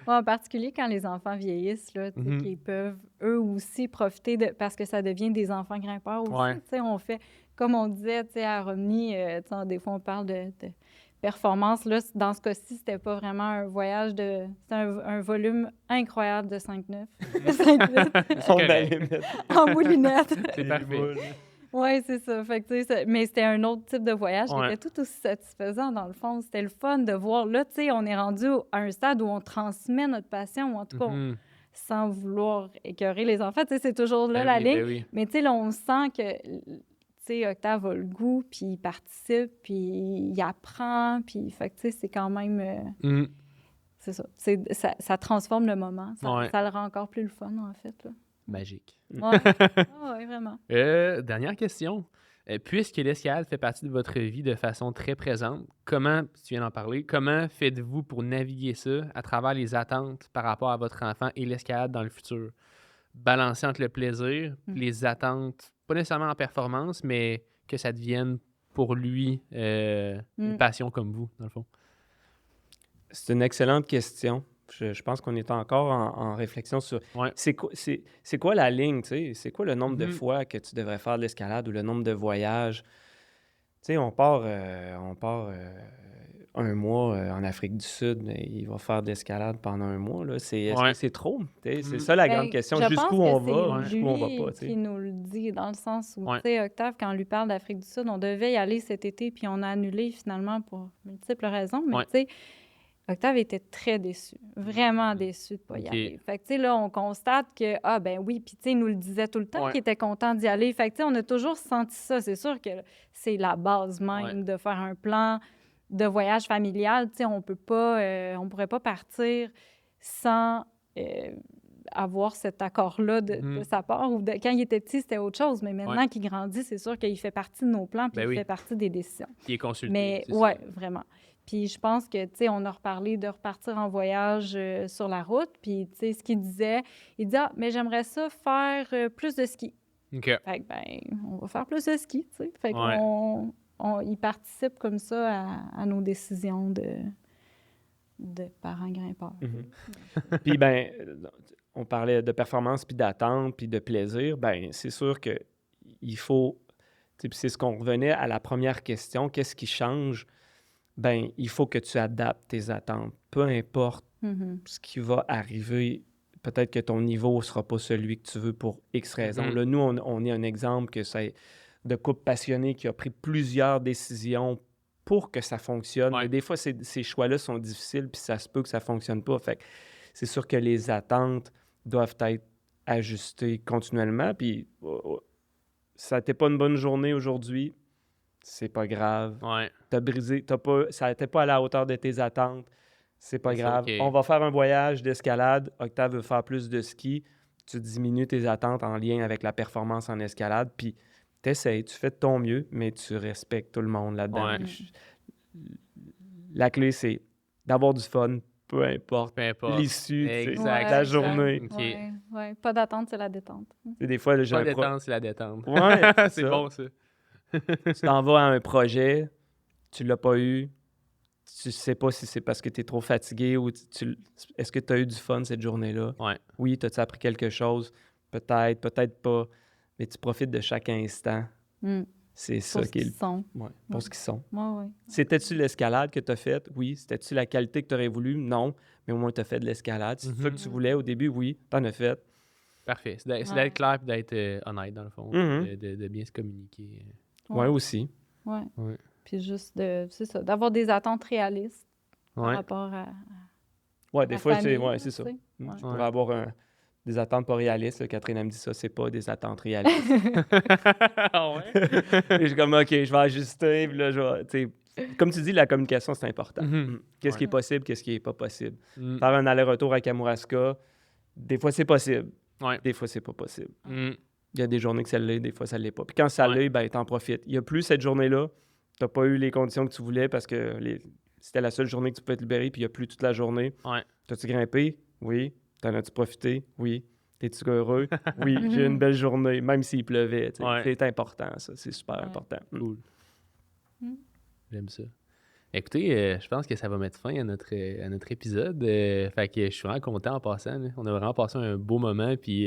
En particulier quand les enfants vieillissent, là, qu'ils peuvent eux aussi profiter parce que ça devient des enfants grimpeurs aussi. On fait, comme on disait à Romilly, des fois on parle de performance. Là, dans ce cas-ci, c'était pas vraiment un voyage c'était un volume incroyable de 5-9. 5-8. En moulinette. C'est parfait. Oui, c'est ça. Fait que, mais c'était un autre type de voyage qui était tout aussi satisfaisant, dans le fond. C'était le fun de voir. Là, tu sais, on est rendu à un stade où on transmet notre passion, ou en tout cas, sans vouloir écœurer les enfants. Tu sais, c'est toujours là la ligne. Mais tu sais, là, on sent que, tu sais, Octave a le goût, puis il participe, puis il apprend, puis, fait que, tu sais, c'est quand même... C'est ça. Ça transforme le moment. Ça le rend encore plus le fun, en fait, là. Magique. Oui, vraiment. Dernière question. Puisque l'escalade fait partie de votre vie de façon très présente, comment, tu viens d'en parler, comment faites-vous pour naviguer ça à travers les attentes par rapport à votre enfant et l'escalade dans le futur? Balancer entre le plaisir, les attentes pas nécessairement en performance, mais que ça devienne pour lui une passion comme vous, dans le fond? C'est une excellente question. Je pense qu'on est encore en réflexion sur c'est quoi la ligne, tu sais? C'est quoi le nombre de fois que tu devrais faire de l'escalade ou le nombre de voyages? Tu sais, on part un mois en Afrique du Sud, il va faire de l'escalade pendant un mois. Là. Est-ce que c'est trop? C'est ça la grande question. Jusqu'où on va, jusqu'où on va pas. Qui nous le dit, dans le sens où, tu sais, Octave, quand on lui parle d'Afrique du Sud, on devait y aller cet été, puis on a annulé finalement pour multiples raisons. Mais tu sais, Octave était très déçu, vraiment déçu de ne pas y aller. Fait que, tu sais, là, on constate que, oui, puis, tu sais, il nous le disait tout le temps qu'il était content d'y aller. Fait que, tu sais, on a toujours senti ça. C'est sûr que c'est la base même de faire un plan de voyage familial. Tu sais, on pourrait pas partir sans avoir cet accord-là de sa part. Quand il était petit, c'était autre chose. Mais maintenant qu'il grandit, c'est sûr qu'il fait partie de nos plans puis il fait partie des décisions. Il est consulté. Mais, vraiment. Puis je pense que, tu sais, on a reparlé de repartir en voyage sur la route. Puis, tu sais, ce qu'il disait, il dit « mais j'aimerais ça faire plus de ski. » OK. Fait que, on va faire plus de ski, tu sais. Fait il participe comme ça à nos décisions de parents grimpeurs. Puis, on parlait de performance, puis d'attente, puis de plaisir. C'est sûr que il faut... C'est ce qu'on revenait à la première question. Qu'est-ce qui change? Il faut que tu adaptes tes attentes. Peu importe ce qui va arriver, peut-être que ton niveau ne sera pas celui que tu veux pour X raisons. Là, nous, on est un exemple que c'est de couple passionné qui a pris plusieurs décisions pour que ça fonctionne. Mais des fois, ces choix-là sont difficiles, puis ça se peut que ça ne fonctionne pas. Fait que c'est sûr que les attentes doivent être ajustées continuellement. Puis ça n'était pas une bonne journée aujourd'hui, c'est pas grave. T'as brisé, ça n'était pas à la hauteur de tes attentes, c'est pas grave. On va faire un voyage d'escalade. Octave veut faire plus de ski. Tu diminues tes attentes en lien avec la performance en escalade, puis t'essayes, tu fais de ton mieux, mais tu respectes tout le monde là-dedans. La clé, c'est d'avoir du fun, peu importe l'issue, la journée. Pas d'attente, c'est la détente. Des fois, pas détente, c'est la détente. C'est bon, ça. Tu t'en vas à un projet, tu l'as pas eu, tu sais pas si c'est parce que tu es trop fatigué ou est-ce que tu as eu du fun cette journée-là? Oui, t'as-tu appris quelque chose? Peut-être, peut-être pas, mais tu profites de chaque instant. C'est ça qui est le... Pour ce qu'ils sont. C'était-tu l'escalade que tu as faite? Oui. C'était-tu la qualité que tu aurais voulu? Non. Mais au moins, tu as fait de l'escalade. C'est ça que tu voulais au début? Oui. Tu en as fait. Parfait. C'est d'être clair et d'être honnête, dans le fond. De bien se communiquer. Oui, aussi. Oui. Puis juste c'est ça, d'avoir des attentes réalistes par rapport à des fois, c'est ça. Tu pourrais avoir des attentes pas réalistes. Catherine, elle me dit ça, c'est pas des attentes réalistes. Et je suis comme, OK, je vais ajuster. Puis là, comme tu dis, la communication, c'est important. Qu'est-ce qui est possible, qu'est-ce qui est pas possible. Faire un aller-retour à Kamouraska, des fois, c'est possible. Des fois, c'est pas possible. Il y a des journées que ça l'est, des fois, ça l'est pas. Puis quand ça l'est, t'en profites. Il y a plus cette journée-là, t'as pas eu les conditions que tu voulais parce que c'était la seule journée que tu pouvais te libérer, puis il y a plus toute la journée. T'as-tu grimpé? Oui. T'en as-tu profité? Oui. T'es-tu heureux? Oui. J'ai eu une belle journée, même s'il pleuvait. C'est important, ça. C'est super important. Cool. J'aime ça. Écoutez, je pense que ça va mettre fin à notre épisode. Fait que je suis vraiment content en passant. Là. On a vraiment passé un beau moment, puis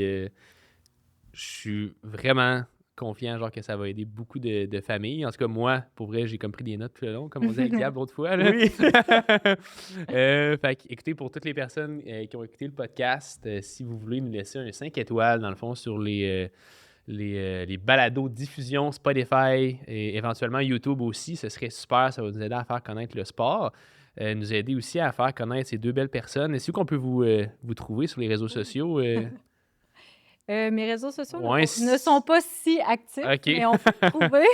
je suis vraiment confiant que ça va aider beaucoup de familles. En tout cas, moi, pour vrai, j'ai comme pris des notes tout le long, comme on disait avec Gab l'autre fois. Là. Oui! Fait que, écoutez, pour toutes les personnes qui ont écouté le podcast, si vous voulez nous laisser un 5 étoiles, dans le fond, sur les balados diffusion Spotify et éventuellement YouTube aussi, ce serait super. Ça va nous aider à faire connaître le sport. Nous aider aussi à faire connaître ces deux belles personnes. Est-ce qu'on peut vous trouver sur les réseaux sociaux? Mes réseaux sociaux ne sont pas si actifs, mais on peut me trouver.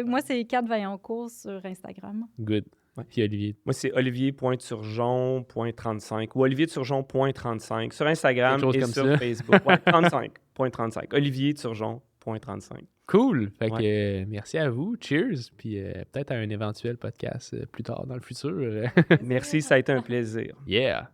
Moi, c'est Kat Vaillancourt sur Instagram. Good. Puis Olivier. Moi, c'est olivier.turgeon.35 ou olivierturgeon.35 sur Instagram et sur Facebook. 35.35. olivierturgeon.35. Cool. Fait que merci à vous. Cheers. Puis peut-être à un éventuel podcast plus tard dans le futur. Merci, ça a été un plaisir. Yeah.